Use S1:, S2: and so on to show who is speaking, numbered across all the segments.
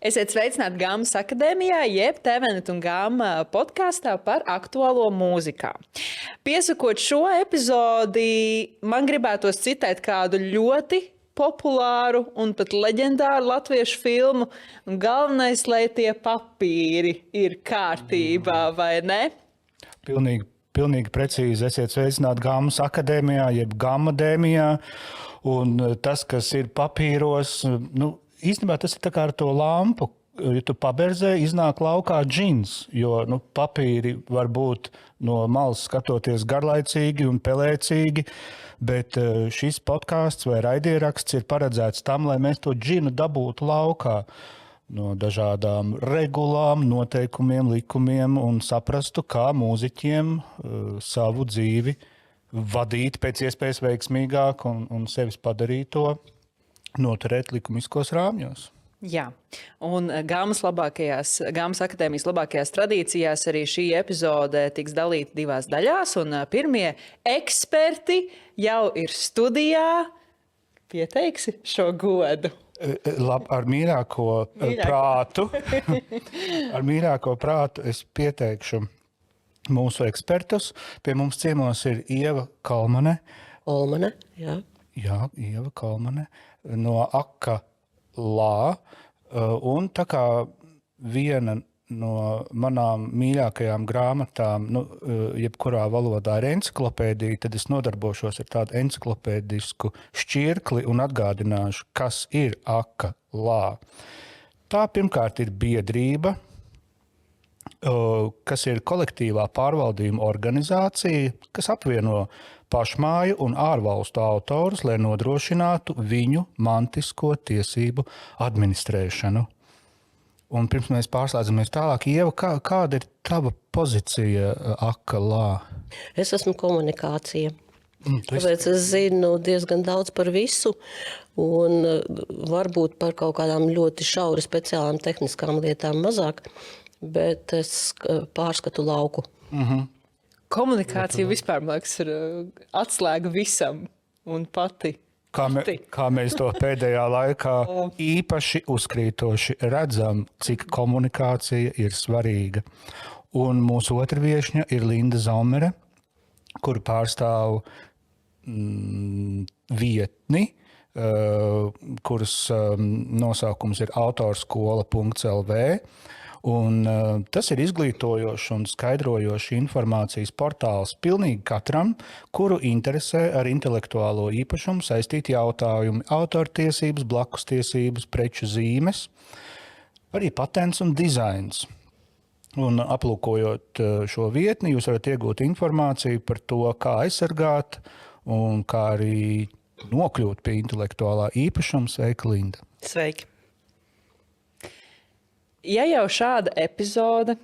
S1: Esiet sveicināti Gāmas akadēmijā, jeb TVNet un Gāma podkāstā par aktuālo mūzikā. Piesakot šo epizodi, man gribētos citēt kādu ļoti populāru un pat leģendāru latviešu filmu. Un galvenais, lai tie papīri ir kārtībā, vai ne?
S2: Pilnīgi precīzi. Esiet sveicināti Gāmas akadēmijā, jeb Gamadēmijā. Un tas, kas ir papīros, īstenībā tas ir tā kā ar to lampu. Ja tu paberzē, iznāk laukā džins, jo papīri var būt no malas skatoties garlaicīgi un pelēcīgi, bet šis podkāsts vai raidieraksts ir paredzēts tam, lai mēs to džinu dabūtu laukā no dažādām regulām, noteikumiem, likumiem un saprastu, kā mūziķiem savu dzīvi vadīt pēc iespējas veiksmīgāk un sevis padarīt to noturēt likumiskos rāmjos.
S1: Jā, un Gāmas akadēmijas labākajās tradīcijās arī šī epizode tiks dalīta divās daļās, un pirmie eksperti jau ir studijā. Pieteiksi šo godu?
S2: Ar mīļāko prātu. Ar mīļāko prātu es pieteikšu mūsu ekspertus. Pie mums ciemos ir Ieva Kalmane.
S3: Olmane, jā.
S2: Jā, Ieva Kalmane no Aka Lā. Un tā kā viena no manām mīļākajām grāmatām, jebkurā valodā ir enciklopēdija, tad es nodarbošos ar tādu enciklopēdisku šķirkli un atgādināšu, kas ir Aka Lā. Tā pirmkārt ir biedrība, kas ir kolektīvā pārvaldījuma organizācija, kas apvieno pašmāju un ārvalstu autorus, lai nodrošinātu viņu mantisko tiesību administrēšanu. Un pirms mēs pārslēdzamies tālāk, Ieva, kāda ir tava pozīcija Aka Lā?
S3: Es esmu komunikācija. Tāpēc es zinu diezgan daudz par visu un varbūt par kaut kādām ļoti šauri speciālām tehniskām lietām mazāk, bet es pārskatu lauku.
S1: Komunikācija vispār, man liekas, ir atslēga visam un pati.
S2: Kā mēs to pēdējā laikā īpaši uzkrītoši redzam, cik komunikācija ir svarīga. Un mūsu otra viešņa ir Linda Zomere, kur pārstāv vietni, kuras nosaukums ir autorskola.lv. Un tas ir izglītojošs un skaidrojošs informācijas portāls pilnīgi katram, kuru interesē ar intelektuālo īpašumu saistīti jautājumi, autortiesības, blakustiesības, preču zīmes, arī patents un dizains. Un aplūkojot šo vietni, jūs varat iegūt informāciju par to, kā aizsargāt un kā arī nokļūt pie intelektuālā īpašuma. Sveika, Linda!
S3: Sveiki!
S1: Ja jau šāda epizode,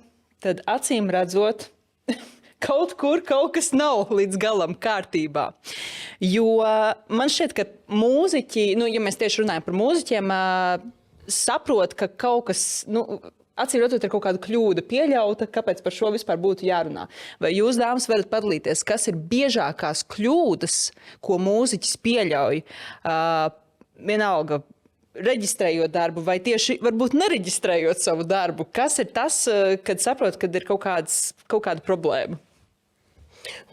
S1: tad acīm redzot, kaut kas nav līdz galam kārtībā. Jo man šķiet, ka mūziķi, ja mēs tieši runājam par mūziķiem, saprot, ka kaut kas, acīm redzot, ir kaut kāda kļūda pieļauta, kāpēc par šo vispār būtu jārunā. Vai jūs, dāmas, varat padalīties, kas ir biežākās kļūdas, ko mūziķis pieļauj? Vienalga, reģistrējot darbu vai tieši varbūt nereģistrējot savu darbu. Kas ir tas, kad saprot, kad ir kaut kāda problēma?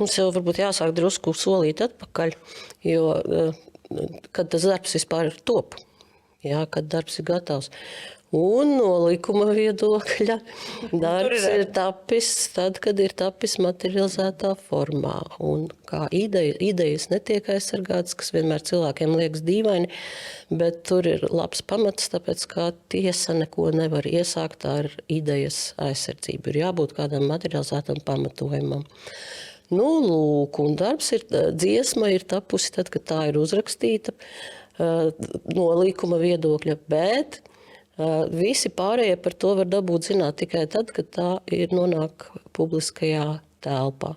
S3: Mums jau varbūt jāsāk drusku solīt atpakaļ, jo kad tas darbs vispār ir top, kad darbs ir gatavs. Un no likuma viedokļa darbs ir tapis tad, kad ir tapis materializētā formā. Un kā idejas netiek aizsargātas, kas vienmēr cilvēkiem liekas dīvaini, bet tur ir labs pamats, tāpēc kā tiesa neko nevar iesākt ar idejas aizsardzību. Ir jābūt kādam materializētam pamatojumam. Lūk, un darbs dziesma ir tapusi tad, kad tā ir uzrakstīta no likuma viedokļa, bet visi pārējie par to var dabūt zināt tikai tad, kad tā ir nonāk publiskajā telpā.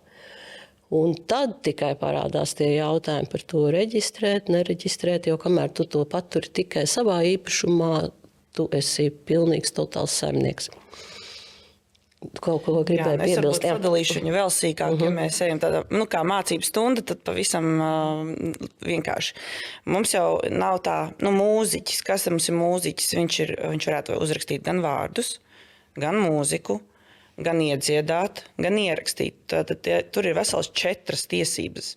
S3: Un tad tikai parādās tie jautājumi par to reģistrēt, nereģistrēt, jo kamēr tu to paturi tikai savā īpašumā, tu esi pilnīgs totāls saimnieks. kaut ko gribēju
S4: Es varbūt
S3: piebilst.
S4: sadalīšu viņu vēl sīkāk, ja mēs ejam tādā, kā mācību stunda, tad pavisam vienkārši. Mums jau nav tā, mūziķis, kas mums ir mūziķis, viņš varētu uzrakstīt gan vārdus, gan mūziku, gan iedziedāt, gan ierakstīt. Tad tur ir vesels 4 tiesības.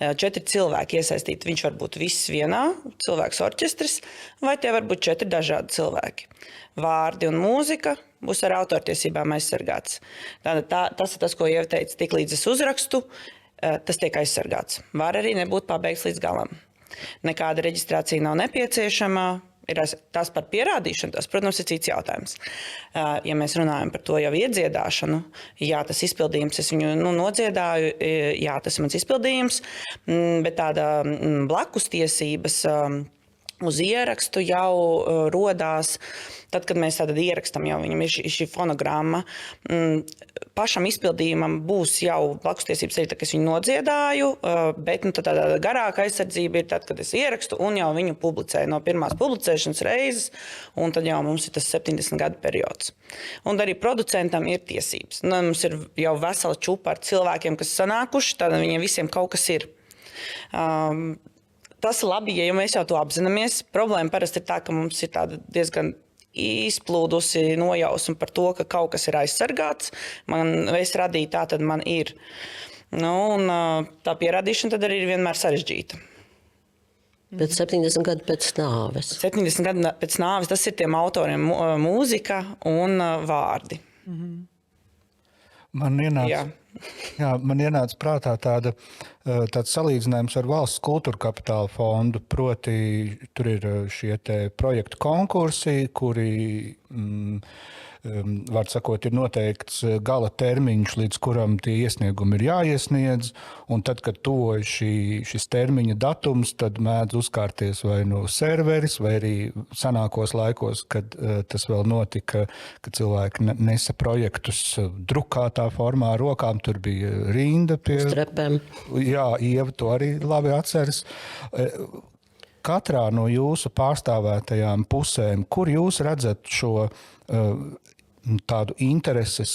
S4: 4 cilvēki iesaistīti. Viņš var būt viss vienā, cilvēks orķestris, vai tie var būt 4 dažādi cilvēki. Vārdi un mūzika būs ar autortiesībām aizsargāts. Tas ir tas, ko Ieva teica, tik līdz es uzrakstu, tas tiek aizsargāts. Var arī nebūt pabeigts līdz galam. Nekāda reģistrācija nav nepieciešama. Ir tas par pierādīšanu, tas, protams, ir cits jautājums. Ja mēs runājam par to jau iedziedāšanu, jā, tas izpildījums, es viņu nodziedāju, jā, tas ir mans izpildījums, bet tāda blakus tiesības uz ierakstu jau rodās, tad, kad mēs tātad ierakstam, jau viņam ir šī fonogramma, pašam izpildījumam būs jau blakus tiesības arī, kad es viņu nodziedāju, bet tāda garāka aizsardzība ir tad, kad es ierakstu un jau viņu publicēju no pirmās publicēšanas reizes, un tad jau mums ir tas 70 gadu periods. Un arī producentam ir tiesības. Mums ir jau vesela čupa ar cilvēkiem, kas sanākuši, tad viņiem visiem kaut kas ir. Tas ir labi, ja mēs jau to apzināmies. Problēma parasti ir tā, ka mums ir tāda diezgan izplūdusi nojausma par to, ka kaut kas ir aizsargāts. Es radīju tā, tad man ir. Un tā pierādīšana tad arī ir vienmēr sarežģīta.
S3: Bet 70 gadu pēc nāves.
S4: 70 gadu pēc nāves, tas ir tiem autoriem mūzika un vārdi.
S2: Man ienāca prātā tāds salīdzinājums ar valsts kultūra kapitāla fondu, proti tur ir šie te projektu konkursi, kuri, var sakot, ir noteikts gala termiņš, līdz kuram tie iesniegumi ir jāiesniedz, un tad, kad tuvojas šis termiņa datums, tad mēdz uzkārties vai serveris, vai arī sanākos laikos, kad tas vēl notika, ka cilvēki nesa projektus drukātā formā rokām, tur bija rinda pie
S3: strepēm.
S2: Jā, Ieva to arī labi atceras. Katrā no jūsu pārstāvētajām pusēm, kur jūs redzat šo tādu intereses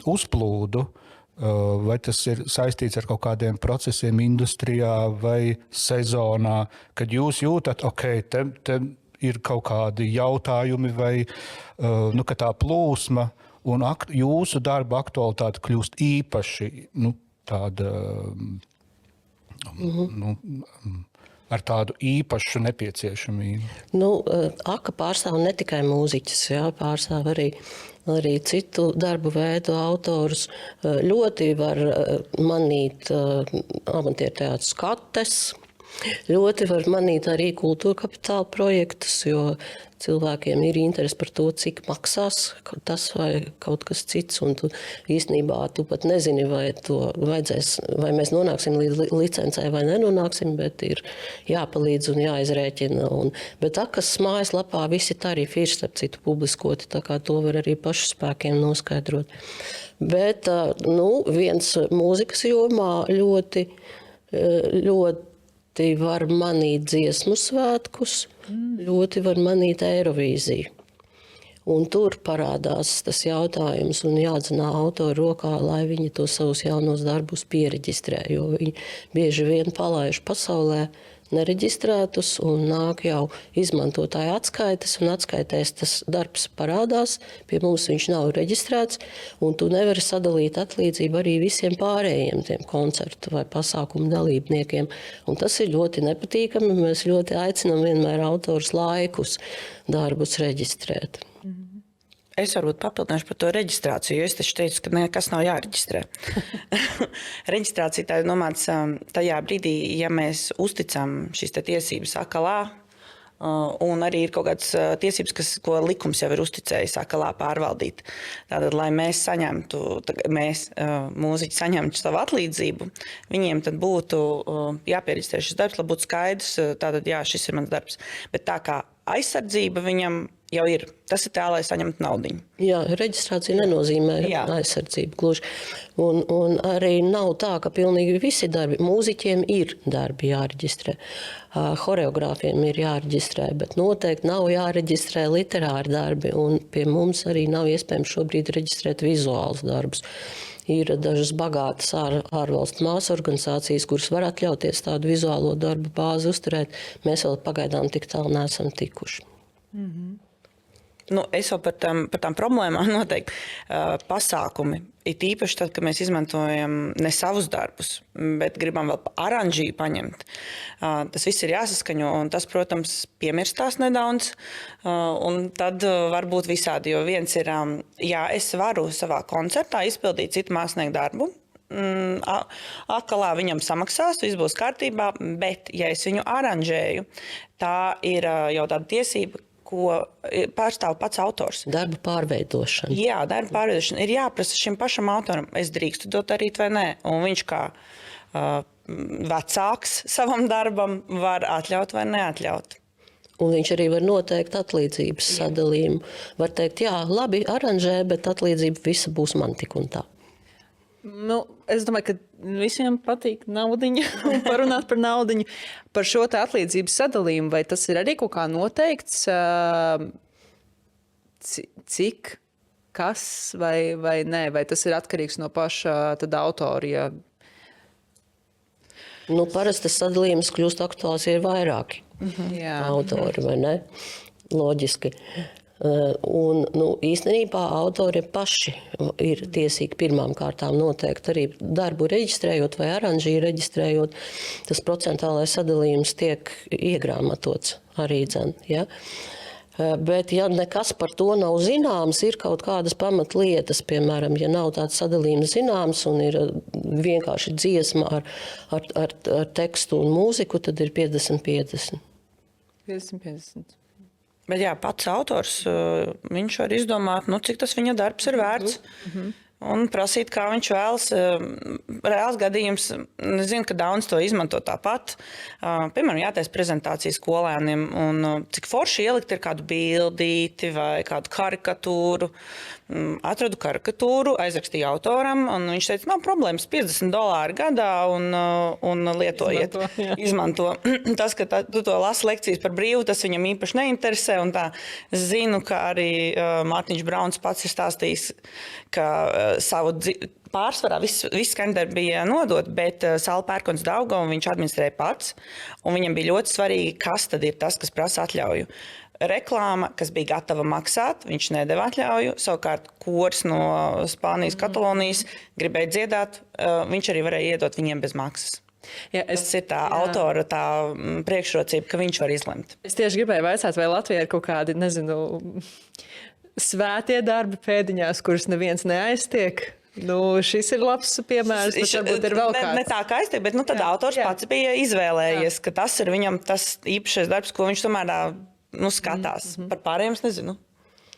S2: uzplūdu, vai tas ir saistīts ar kaut kādiem procesiem industrijā vai sezonā, kad jūs jūtat, te ir kaut kādi jautājumi vai ka tā plūsma un jūsu darba aktualitāte kļūst īpaši tāda ar tādu īpašu nepieciešamību?
S3: AKA pārstāv ne tikai mūziķus, pārstāv arī citu darbu veidu autorus. Ļoti var manīt amatierteātru skates, ļoti var manīt arī kultūra kapitāla projektus, jo cilvēkiem ir interesi par to, cik maksās tas vai kaut kas cits. Un īstenībā tu pat nezini, vai to vajadzēs, vai mēs nonāksim līdz licencē vai nenonāksim, bet ir jāpalīdz un jāizrēķina. Bet AKAS mājaslapā visi tarifi ir, starp citu, publiskoti, tā kā to var arī pašu spēkiem noskaidrot. Bet viens mūzikas jomā ļoti var manīt dziesmu svētkus, ļoti var manīt Eirovīziju. Un tur parādās tas jautājums un jādzenā autoru rokā, lai viņi to savus jaunos darbus piereģistrē, jo viņi bieži vien palaiž pasaulē nereģistrētus un nāk jau izmantotāju atskaites, un atskaitēs tas darbs parādās, pie mums viņš nav reģistrēts, un tu nevari sadalīt atlīdzību arī visiem pārējiem tiem koncertu vai pasākumu dalībniekiem. Un tas ir ļoti nepatīkami, mēs ļoti aicinām vienmēr autors laikus darbus reģistrēt.
S4: Es varbūt papildināšu par to reģistrāciju, jo es taču teicu, ka nekas nav jāreģistrē. Reģistrācija tā ir domāts tajā brīdī, ja mēs uzticam šīs tiesības akalā, un arī ir kaut kādas tiesības, ko likums jau ir uzticējis akalā pārvaldīt. Tātad, lai mēs saņemtu, mūziķi saņemtu savu atlīdzību, viņiem tad būtu jāpiereģistrē šis darbs, lai būtu skaidrs, tātad jā, šis ir mans darbs. Bet tā kā aizsardzība viņam jau ir. Tas ir tā, lai saņemtu naudiņu.
S3: Jā, reģistrācija nenozīmē aizsardzību gluži. Un arī nav tā, ka pilnīgi visi darbi, mūziķiem ir darbi jāreģistrē, horeogrāfiem ir jāreģistrē, bet noteikti nav jāreģistrē literāri darbi, un pie mums arī nav iespējams šobrīd reģistrēt vizuālus darbus. Ir dažas bagātas ārvalstu māsu organizācijas, kuras var atļauties tādu vizuālo darbu bāzi uzturēt. Mēs vēl pagaidām tik tālu neesam tikuši.
S4: Nu, es vēl par tām problēmām noteikti pasākumi. It īpaši tad, kad mēs izmantojam ne savus darbus, bet gribam vēl aranžiju paņemt. Tas viss ir jāsaskaņo, un tas, protams, piemirstās nedaudz. Un tad var būt visādi, jo viens ir, es varu savā koncertā izpildīt citu mākslinieku darbu, akalā viņam samaksās, viss būs kārtībā, bet, ja es viņu aranžēju, tā ir jau tāda tiesība, ko pārstāv pats autors.
S3: Darba pārveidošana.
S4: Jā, darba pārveidošana. Ir jāprasa šim pašam autoram, es drīkstu to darīt vai nē. Un viņš kā vecāks savam darbam var atļaut vai neatļaut.
S3: Un viņš arī var noteikt atlīdzības sadalījumu. Var teikt, jā, labi, aranžē, bet atlīdzība visa būs man tik un tā.
S1: Nu, es domāju, ka visiem patīk naudiņa un parunāt par naudiņu. Par šo tā atlīdzības sadalījumu, vai tas ir arī kaut kā noteikts, cik, kas vai nē, vai tas ir atkarīgs no paša autora? Ja...
S3: Nu, parasti tas sadalījums kļūst aktuāls, ja ir vairāki autori, vai ne? Loģiski. Un, īstenībā autori paši ir tiesīgi pirmām kārtām noteikt arī darbu reģistrējot vai aranžiju reģistrējot. Tas procentālais sadalījums tiek iegrāmatots arī dzen, ja? Bet, ja nekas par to nav zināms, ir kaut kādas pamatlietas, piemēram, ja nav tāds sadalījums zināms un ir vienkārši dziesma ar tekstu un mūziku, tad ir 50-50.
S1: 50-50.
S4: Bet jā, pats autors, viņš var izdomāt, cik tas viņa darbs ir vērts. Un prasīt, kā viņš vēlas. Reāls gadījums, es zinu, ka daudz to izmanto tāpat. Piemēram, jātaisa prezentācijas skolēniem, un cik forši ielikt ir kādu bildīti vai kādu karikatūru. Atradu karikatūru, aizrakstīju autoram, un viņš teica, nav problēmas, $50 gadā, un lietojiet, izmanto. Tas, ka tu to lasi lekcijas par brīvu, tas viņam īpaši neinteresē, un tā es zinu, ka arī Mārtiņš Brauns pats ir stāstījis, ka savu pārsvarā viss skaņdarbi bija nodot, bet Sāla Pērkons Daugavu viņš administrēja pats, un viņam bija ļoti svarīgi, kas tad ir tas, kas prasa atļauju. Reklāma, kas bija gatava maksāt, viņš nedeva atļauju, savukārt kors no Spānijas, Katalonijas gribēja dziedāt, viņš arī varēja iedot viņiem bez maksas. Jā, tas ir tā autora tā priekšrocība, ka viņš var izlemt.
S1: Es tieši gribēju vaicāt, vai Latvijā ir kaut kādi, svētie darbi pēdiņās, kurus neviens neaiztiek. Šis ir labs piemērs, bet varbūt ir vēl kāds.
S4: Ne tā kā aiztiek, bet tad autors pats bija izvēlējies, ka tas ir viņam tas īpašais darbs, ko viņš tomēr skatās. Par pārējiem es nezinu.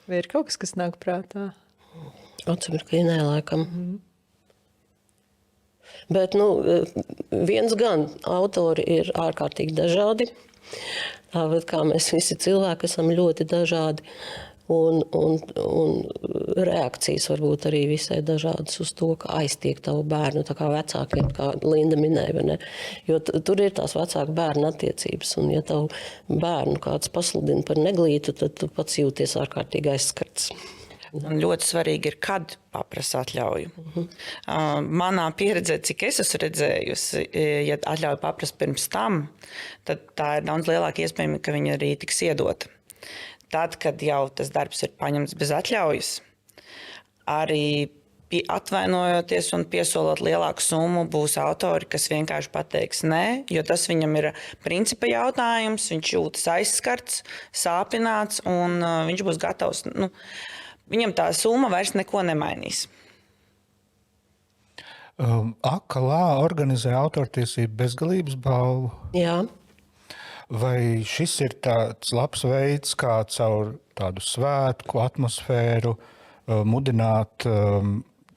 S1: Vai ir kaut kas nāk prātā?
S3: Atcemirkļi nelēkam. Bet, viens gan autori ir ārkārtīgi dažādi, bet kā mēs visi cilvēki esam ļoti dažādi, un reakcijas varbūt arī visai dažādas uz to, ka aiztiek tavu bērnu, tā kā vecākiem, kā Linda minēja, vai ne? Jo tur ir tās vecāku bērnu attiecības, un ja tavu bērnu kāds pasludina par neglītu, tad tu pats jūties ārkārtīgi aizskarts.
S4: Un ļoti svarīgi ir, kad paprasa atļauju. Manā pieredzē, cik es esmu redzējusi, ja atļauju paprasa pirms tam, tad tā ir daudz lielāka iespējama, ka viņa arī tiks iedota. Tad, kad jau tas darbs ir paņemts bez atļaujas, arī atvainojoties un piesolot lielāku summu, būs autori, kas vienkārši pateiks nē, jo tas viņam ir principa jautājums, viņš jūtas aizskarts, sāpināts, un viņš būs gatavs. Viņam tā summa vairs neko nemainīs.
S2: Akalā organizē autortiesību bezgalības balvu.
S3: Jā.
S2: Vai šis ir tāds labs veids, kā caur tādu svētku atmosfēru mudināt,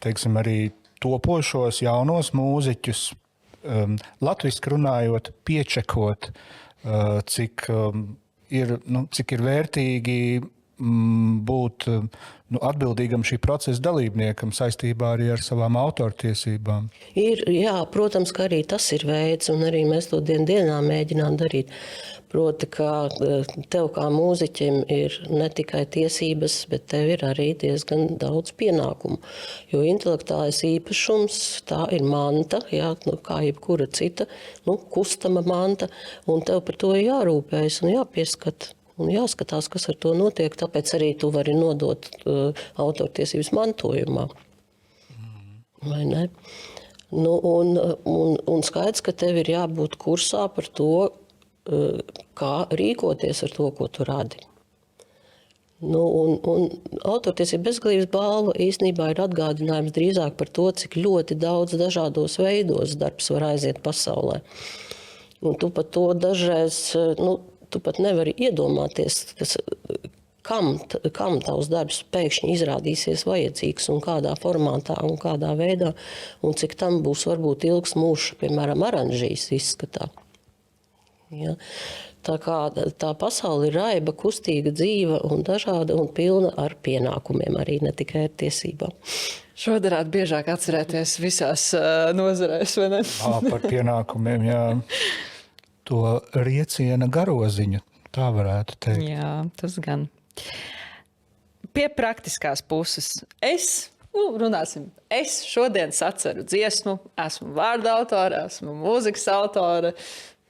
S2: teiksim, arī topošos jaunos mūziķus, latviski runājot, piečekot, cik ir vērtīgi būt atbildīgam šī procesa dalībniekam saistībā arī ar savām autortiesībām.
S3: Jā, protams, ka arī tas ir veids, un arī mēs to dienā mēģinām darīt. Proti, ka tev kā mūziķim ir ne tikai tiesības, bet tev ir arī diezgan daudz pienākumu. Jo intelektuālais īpašums, tā ir manta, kā jebkura cita, kustama manta, un tev par to ir jārūpējas un jāpieskata. Un jāskatās, kas ar to notiek, tāpēc arī tu vari nodot autortiesības mantojumā. Vai ne? Un skaidrs, ka tev ir jābūt kursā par to, kā rīkoties ar to, ko tu radi. Un autortiesība bezgalības balva īstenībā ir atgādinājums drīzāk par to, cik ļoti daudz dažādos veidos darbs var aiziet pasaulē. Un tu pat to dažreiz, tu pat nevari iedomāties, kam tavs darbs pēkšņi izrādīsies vajadzīgs un kādā formātā un kādā veidā, un cik tam būs varbūt ilgs mūžs, piemēram, oranžīs izskatā. Ja? Tā kā tā pasaule ir raiba, kustīga, dzīva un dažāda un pilna ar pienākumiem, arī ne tikai ar tiesībām.
S1: Šo darētu biežāk atcerēties visās nozarēs, vai ne?
S2: Par pienākumiem, jā. To rieciena garoziņu, tā varētu teikt.
S1: Jā, tas gan. Pie praktiskās puses. Runāsim. Es šodien saceru dziesmu, esmu vārda autore, esmu mūzikas autore.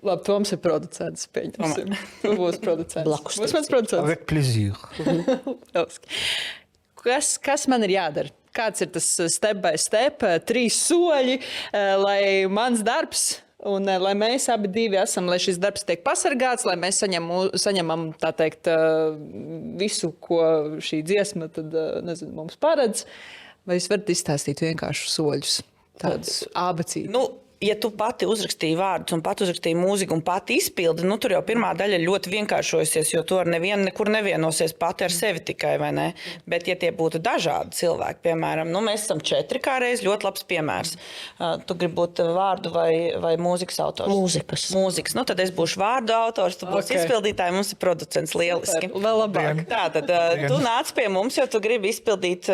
S1: Labi, Toms ir producents, pieņemsim. Tu būs producents.
S3: Blakus.
S1: Būs mans producents.
S2: Avec plaisir.
S1: Kas man ir jādara? Kāds ir tas step by step, 3 soļi, lai mans darbs un lai mēs abi divi esam, lai šis darbs tiek pasargāts, lai mēs saņemam, tā teikt, visu, ko šī dziesma tad, mums paredz. Vai jūs varat izstāstīt vienkārši soļus? Tādus abecīdus.
S4: Ja tu pati uzrakstīji vārdus un pati uzrakstīji mūziku un pati izpildi, tur jau pirmā daļa ļoti vienkāršojusies, jo tu ar nevienu nekur nevienosies pati ar sevi tikai, vai ne? Bet, ja tie būtu dažādi cilvēki, piemēram, mēs esam 4 kā reiz, ļoti labs piemērs. Tu gribi būt vārdu vai mūzikas autors? Mūzikas. Tad es būšu vārdu autors, tu būsi izpildītāji, mums ir producents lieliski.
S1: Vēl labāk.
S4: Tātad, tu nāc pie mums, jo tu gribi izpildīt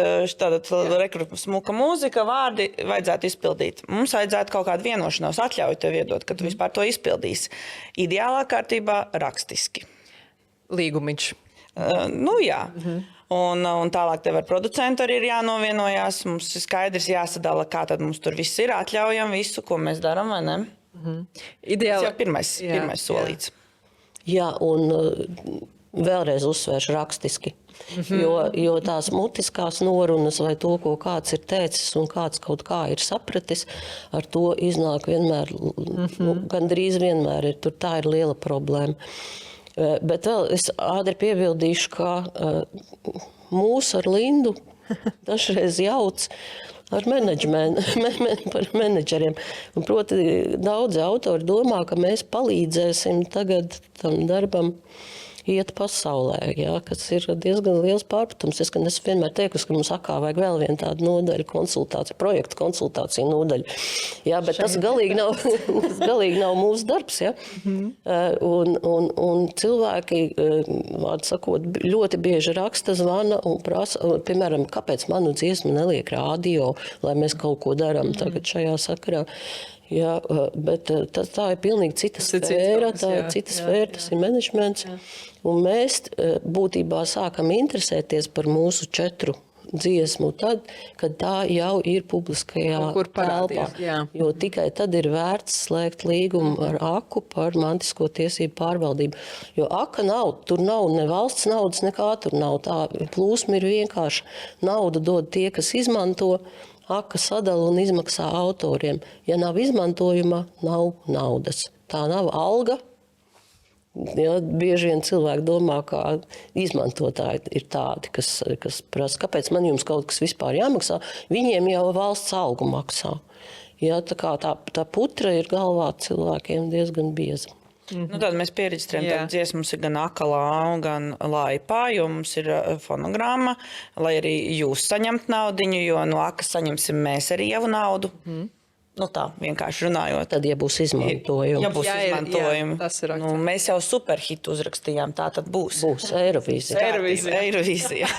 S4: smuka mūzika, vārdi vajadzētu izpildīt. Mums vajadzētu kaut kādu vienošanos atļauju tev iedot, ka tu vispār to izpildīsi. Ideālā kārtībā rakstiski.
S1: Līgumiņš.
S4: Jā. Un tālāk tev ar producentu arī ir jānovienojās. Mums ir skaidrs jāsadala, kā tad mums tur viss ir. Atļaujam visu, ko mēs darām, vai ne?
S1: Ideāli.
S4: Tas jau pirmais solīts.
S3: Jā, un vēlreiz uzsvēršu rakstiski. Jo tās mutiskās norunas vai to, ko kāds ir teicis un kāds kaut kā ir sapratis, ar to iznāk vienmēr, gandrīz vienmēr ir, tā ir liela problēma. Bet vēl es ātri piebildīšu, ka mūs ar Lindu dažreiz jauc ar par menedžeriem. Un, proti, daudzi autori domā, ka mēs palīdzēsim tagad tam darbam iet pasaulē, kas ir diezgan liels pārpratums. Es vienmēr teikusi, ka mums akā vajag vēl vienu tādu nodaļu konsultāciju, projektu konsultāciju nodaļu. Jā, bet tas galīgi nav mūsu darbs. Ja? Un cilvēki, vārdu sakot, ļoti bieži raksta, zvana un prasa, piemēram, kāpēc manu dziesmu neliek rādio, lai mēs kaut ko darām tagad šajā sakarā. Jā, bet tā ir pilnīgi cita sfēra, tas ir menedžments. Un mēs būtībā sākam interesēties par mūsu 4 dziesmu tad, kad tā jau ir publiskajā telpā. Jo tikai tad ir vērts slēgt līgumu ar AKU par mantisko tiesību pārvaldību. Jo AKA nav, tur nav ne valsts naudas, nekā tur nav. Tā plūsma ir vienkārši. Naudu dod tie, kas izmanto, AKA sadala un izmaksā autoriem. Ja nav izmantojuma, nav naudas. Tā nav alga. Ja, bieži vien cilvēki domā, ka izmantotāji ir tādi, kas prasa, kāpēc man jums kaut kas vispār jāmaksā. Viņiem jau valsts algu maksā. Ja, tā putra ir galvā cilvēkiem diezgan bieza.
S4: Tad mēs pieregistrējam, ka dziesmas ir gan akalā, gan laipā, jo mums ir fonogramma, lai arī jūs saņemt naudiņu, jo no akas saņemsim mēs arī jau naudu. tā vienkārši runājot.
S3: Tad, ja būs izmantojumi.
S4: Ja būs izmantojumi.
S1: Jā, tas ir
S4: mēs jau superhitu uzrakstījām, tā tad būs.
S3: Būs Eirovīzija.
S4: Eirovīzija.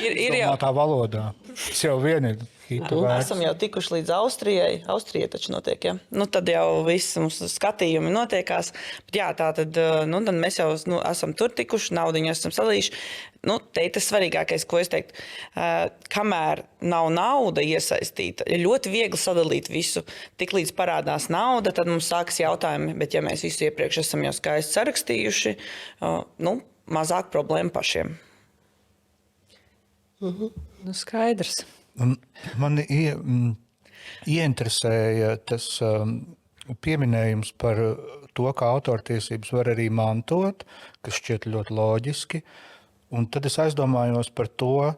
S4: ir jau.
S2: Tā valodā. Tas jau vien ir hitu vērts.
S4: Esam jau tikuši līdz Austrijai. Austrijai taču notiek, ja? Tad jau viss mums skatījumi notiekās. Bet jā, tā tad, tad mēs jau esam tur tikuši, naudiņu esam sadalījuši. Te ir tas svarīgākais, ko es teiktu. Kamēr nav nauda iesaistīta, ir ļoti viegli sadalīt visu. Tik līdz parādās nauda, tad mums sākas jautājumi, bet ja mēs visu iepriekš esam jau skaisti sarakstījuši, mazāk problēma pašiem.
S1: Skaidrs.
S2: Mani ieinteresēja tas pieminējums par to, ka autortiesības var arī mantot, kas šķiet ļoti loģiski. Un tad es aizdomājos par to,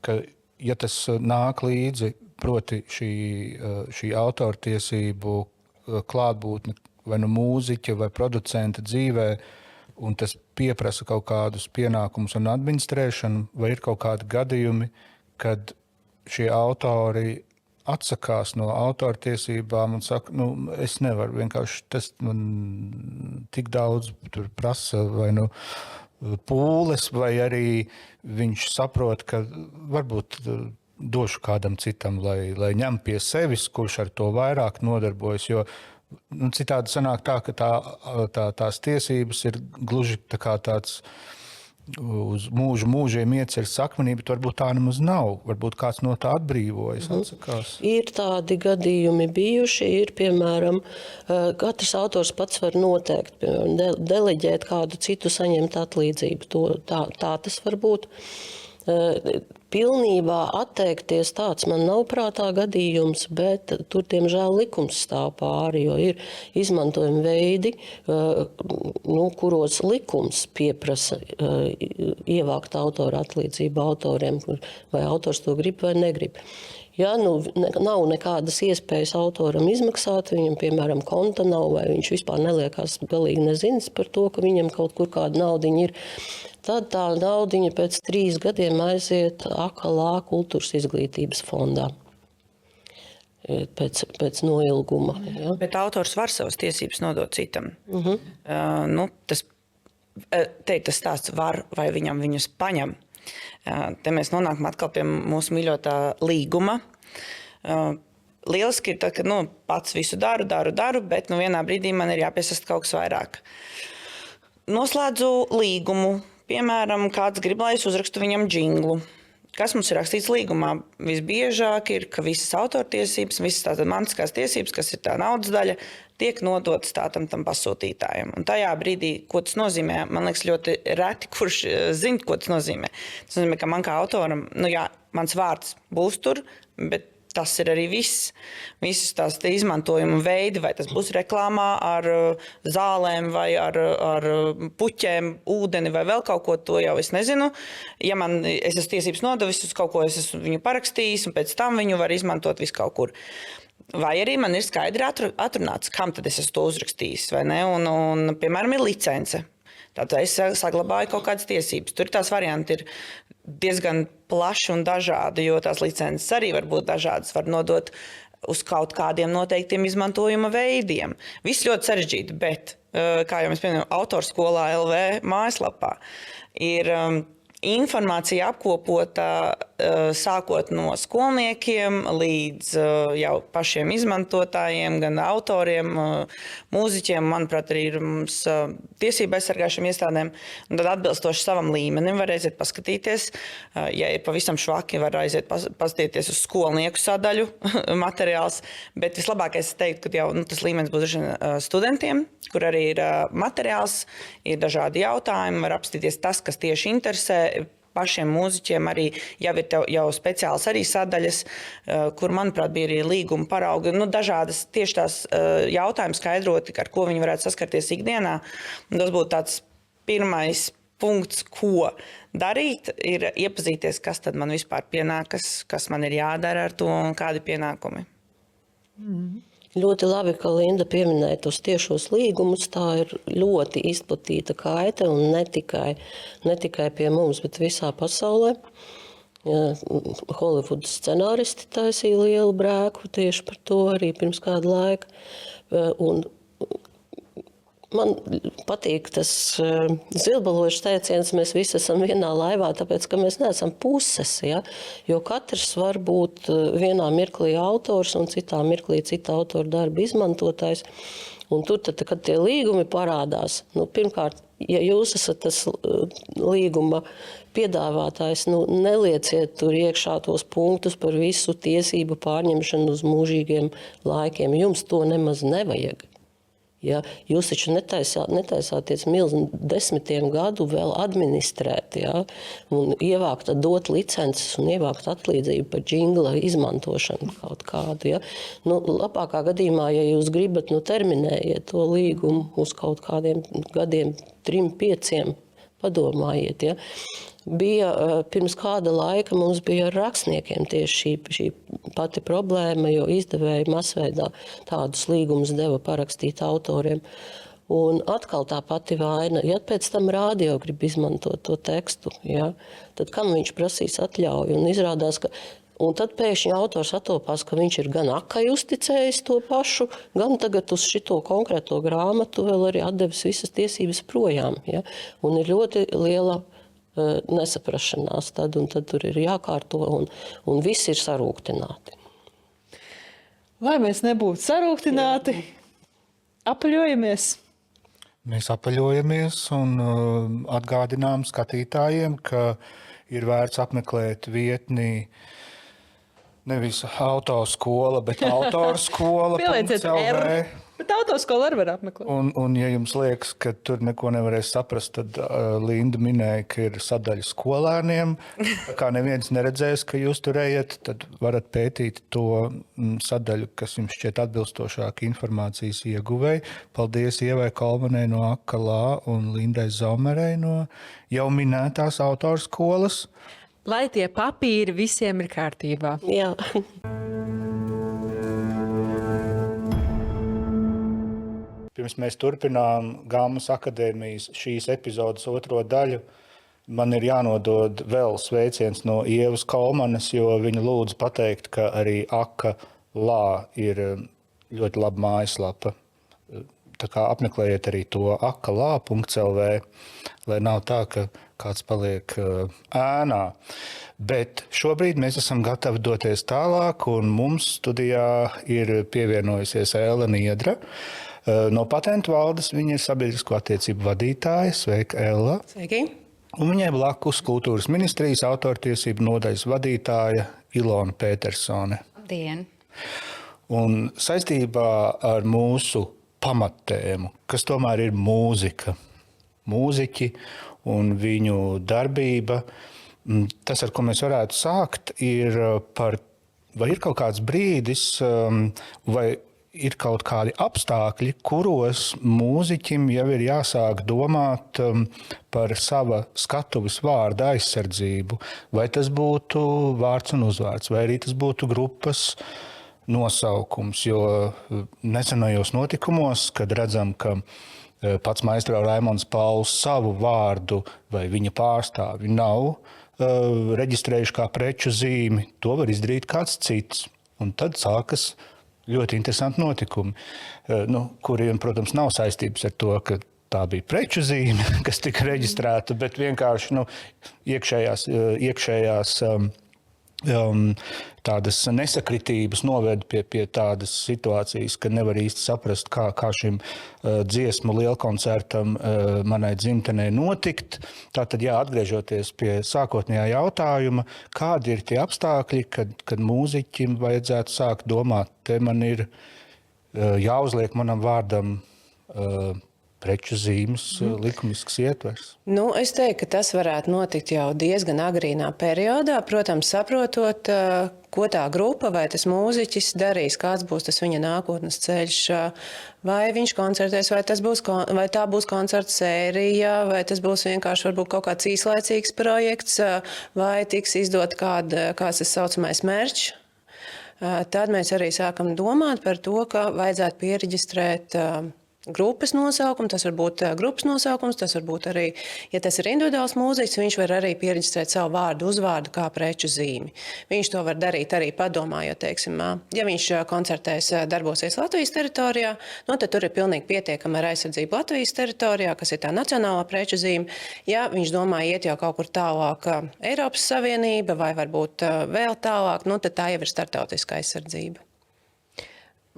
S2: ka, ja tas nāk līdzi, proti šī autortiesību klātbūtne vai mūziķa vai producenta dzīvē, un tas pieprasa kaut kādus pienākumus un administrēšanu, vai ir kaut kādi gadījumi, kad šie autori atsakās no autortiesībām un saka, es nevaru, vienkārši tas man tik daudz tur prasa vai pūles, vai arī viņš saprot, ka varbūt došu kādam citam, lai ņem pie sevis, kurš ar to vairāk nodarbojas, jo citādi sanāk tā, ka tās tiesības ir gluži tā kā tāds uz mūžiem iecerts akmenī, bet varbūt tā nemaz nav. Varbūt kāds no tā atbrīvojas, atsakās.
S3: Ir tādi gadījumi bijuši, ir, piemēram, katrs autors pats var noteikt, piemēram, deleģēt kādu citu saņemt atlīdzību. Tā tas var būt. Pilnībā atteikties tāds man nav prātā gadījums, bet tur, diemžēl, likums stāv pāri, jo ir izmantojumi veidi, kuros likums pieprasa ievākt autora atlīdzību autoriem, vai autors to grib vai negrib. Ja nav nekādas iespējas autoram izmaksāt, viņam, piemēram, konta nav, vai viņš vispār neliekās galīgi nezins par to, ka viņam kaut kur kāda naudiņa ir, tad tā naudiņa pēc 3 gadiem aiziet AKLA kultūras izglītības fondā. Pēc noilguma. Ja?
S4: Bet autors var savas tiesības nodot citam. Tas stāsts var, vai viņam viņus paņem. Te mēs nonākam atkal pie mūsu mīļotā līguma. Lieliski ir tā, ka pats visu daru, bet vienā brīdī man ir jāpiesast kaut kas vairāk. Noslēdzu līgumu. Piemēram, kāds grib, lai es uzrakstu viņam džinglu. Kas mums ir rakstīts līgumā? Visbiežāk ir, ka visas autortiesības, visas tātad mantiskās tiesības, kas ir tā naudas daļa, tiek nodotas tam pasūtītājam. Un tajā brīdī, ko tas nozīmē, man liekas ļoti reti, kurš zina, ko tas nozīmē. Tas nozīmē, ka man kā autoram, mans vārds būs tur, bet tas ir arī viss. Visas tās izmantojuma veidi, vai tas būs reklāmā ar zālēm, vai ar puķēm, ūdeni, vai vēl kaut ko, to jau es nezinu. Ja es esmu tiesības nodevis uz kaut ko, es esmu viņu parakstījis, un pēc tam viņu var izmantot visu kaut kur. Vai arī man ir skaidri atrunāts, kam tad es esmu to uzrakstījis, vai ne? Un piemēram, ir licence. Tātad es saglabāju kaut kādas tiesības. Tur tās varianti ir diezgan plaši un dažādi, jo tās licences arī var būt dažādas, var nodot uz kaut kādiem noteiktiem izmantojuma veidiem. Viss ļoti sarežģīti, bet, kā jau mēs pieminējam, Autorskolā LV mājaslapā ir informācija apkopota sākot no skolniekiem līdz jau pašiem izmantotājiem, gan autoriem, mūziķiem, manuprāt, arī ir mums tiesība aizsargājušiem iestādēm. Un tad atbilstoši savam līmenim var aiziet paskatīties. Ja ir pavisam švaki, var aiziet paskatīties uz skolnieku sadaļu materiāls. Bet vislabākais es teiktu, ka jau tas līmenis būs studentiem, kur arī ir materiāls, ir dažādi jautājumi, var apskatīties tas, kas tieši interesē. Pašiem mūziķiem arī jau speciāls arī sadaļas, kur, manuprāt, bija arī līguma parauga. Dažādas tieši tās jautājumi skaidroti, ar ko viņi varētu saskarties ikdienā. Un tas būtu tāds pirmais punkts, ko darīt, ir iepazīties, kas tad man vispār pienākas, kas man ir jādara ar to un kādi pienākumi.
S3: Ļoti labi, ka Linda pieminēja tos tiešos līgumus. Tā ir ļoti izplatīta kaita un ne tikai pie mums, bet visā pasaulē. Holivudas scenāristi taisīja lielu brēku tieši par to arī pirms kāda laika. Un man patīk tas zilbalošs teiciens, mēs visi esam vienā laivā, tāpēc, ka mēs neesam puses, ja? Jo katrs var būt vienā mirklī autors un citā mirklī cita autora darba izmantotājs. Un tur, tad, kad tie līgumi parādās, pirmkārt, ja jūs esat tas līguma piedāvātājs, nelieciet tur iekšā tos punktus par visu tiesību pārņemšanu uz mūžīgiem laikiem. Jums to nemaz nevajag. Ja, jūs taču netaisāties milzi 10 gadu vēl administrēt, ja, un ievākt, dot licences un ievākt atlīdzību par džingla izmantošanu kaut kādu. Ja. Labākā gadījumā, ja jūs gribat, terminējiet to līgumu uz kaut kādiem gadiem, 3, 5, padomājiet. Ja. Bija pirms kāda laika mums bija ar rakstniekiem tieši šī pati problēma, jo izdevēji masveidā tādus līgumus deva parakstīt autoriem. Un atkal tā pati vaina, ja pēc tam rādio grib izmantot to tekstu, ja, tad kam viņš prasīs atļauju? Un izrādās, ka un tad pēkšņi autors atopās, ka viņš ir gan akai uzticējis to pašu, gan tagad uz šito konkrēto grāmatu vēl arī atdevis visas tiesības projām. Ja? Un ir ļoti liela nesaprašanās tad, un tad tur ir jākārto, un visi ir sarūktināti.
S1: Lai mēs nebūtu sarūktināti, apaļojamies.
S2: Mēs apaļojamies un atgādinām skatītājiem, ka ir vērts apmeklēt vietni nevis autoskola, bet autorskola.
S1: Pielieciet R. Bet autoskola arī var apmeklēt.
S2: Un ja jums liekas, ka tur neko nevarēs saprast, tad Linda minēja, ka ir sadaļa skolēniem. Kā neviens neredzēs, ka jūs tur ejat, tad varat pētīt to sadaļu, kas jums šķiet atbilstošāk informācijas ieguvēji. Paldies Ievai Kolmanai no Akalā un Lindai Zomerei no jau minētās autorskolas.
S1: Lai tie papīri visiem ir kārtībā.
S3: Jā.
S2: Pirms mēs turpinām Gammas akadēmijas šīs epizodes 2. daļu, man ir jānodod vēl sveiciens no Ievas Kolmanas, jo viņa lūdza pateikt, ka arī Akalā ir ļoti laba mājaslapa. Tā kā apmeklējiet arī to akalā.lv, lai nav tā, ka kāds paliek ēnā. Bet šobrīd mēs esam gatavi doties tālāk, un mums studijā ir pievienojusies Ella Niedra. No Patentu valdes viņa ir sabiedrisko attiecību vadītāja. Sveika, Ella.
S3: Sveiki.
S2: Un viņai blakus Kultūras ministrijas autortiesību nodaļas vadītāja Ilona Petersone.
S5: Labdien!
S2: Un saistībā ar mūsu pamattēmu, kas tomēr ir mūzika, mūziķi un viņu darbība, tas, ar ko mēs varētu sākt, ir par, vai ir kaut kāds brīdis, vai ir kaut kādi apstākļi, kuros mūziķim jau ir jāsāk domāt par sava skatuves vārda aizsardzību. Vai tas būtu vārds un uzvārds, vai arī tas būtu grupas nosaukums. Jo nesenajos notikumos, kad redzam, ka pats maestro Raimonds Pauls savu vārdu vai viņa pārstāvi nav reģistrējuši kā preču zīmi, to var izdarīt kāds cits. Un tad sākas ļoti interesanti notikumi, kuriem, protams, nav saistības ar to, ka tā bija preču zīme, kas tika reģistrēta, bet vienkārši iekšējās tādas nesakritības noved pie tādas situācijas, ka nevar īsti saprast, kā šim dziesmu lielkoncertam manai dzimtenē notikt. Tātad, atgriežoties pie sākotnējā jautājuma, kādi ir tie apstākļi, kad mūziķim vajadzētu sākt domāt, te man ir jāuzliek manam vārdam preču zīmes likumisks ietvers?
S6: Es teiktu, ka tas varētu notikt jau diezgan agrīnā periodā, protams, saprotot, ko tā grupa vai tas mūziķis darīs, kāds būs tas viņa nākotnes ceļš, vai viņš koncertēs, vai tā būs koncerta sērija, vai tas būs vienkārši varbūt kaut kāds īslaicīgs projekts, vai tiks izdot kāds tas saucamais merch. Tad mēs arī sākam domāt par to, ka vajadzētu piereģistrēt grupas nosaukumu, tas var būt grupas nosaukums, tas var būt arī, ja tas ir individuāls mūziķis, viņš var arī pieregistrēt savu vārdu, uzvārdu kā preču zīmi. Viņš to var darīt arī padomājot, teiksim, ja viņš koncertēs, darbosies Latvijas teritorijā, tad tur ir pilnīgi pietiekama ar aizsardzību Latvijas teritorijā, kas ir tā nacionālā preču zīme. Ja viņš domā iet jau kaut kur tālāk Eiropas Savienība vai varbūt vēl tālāk, tad tā jau ir starptautiska aizsardzība.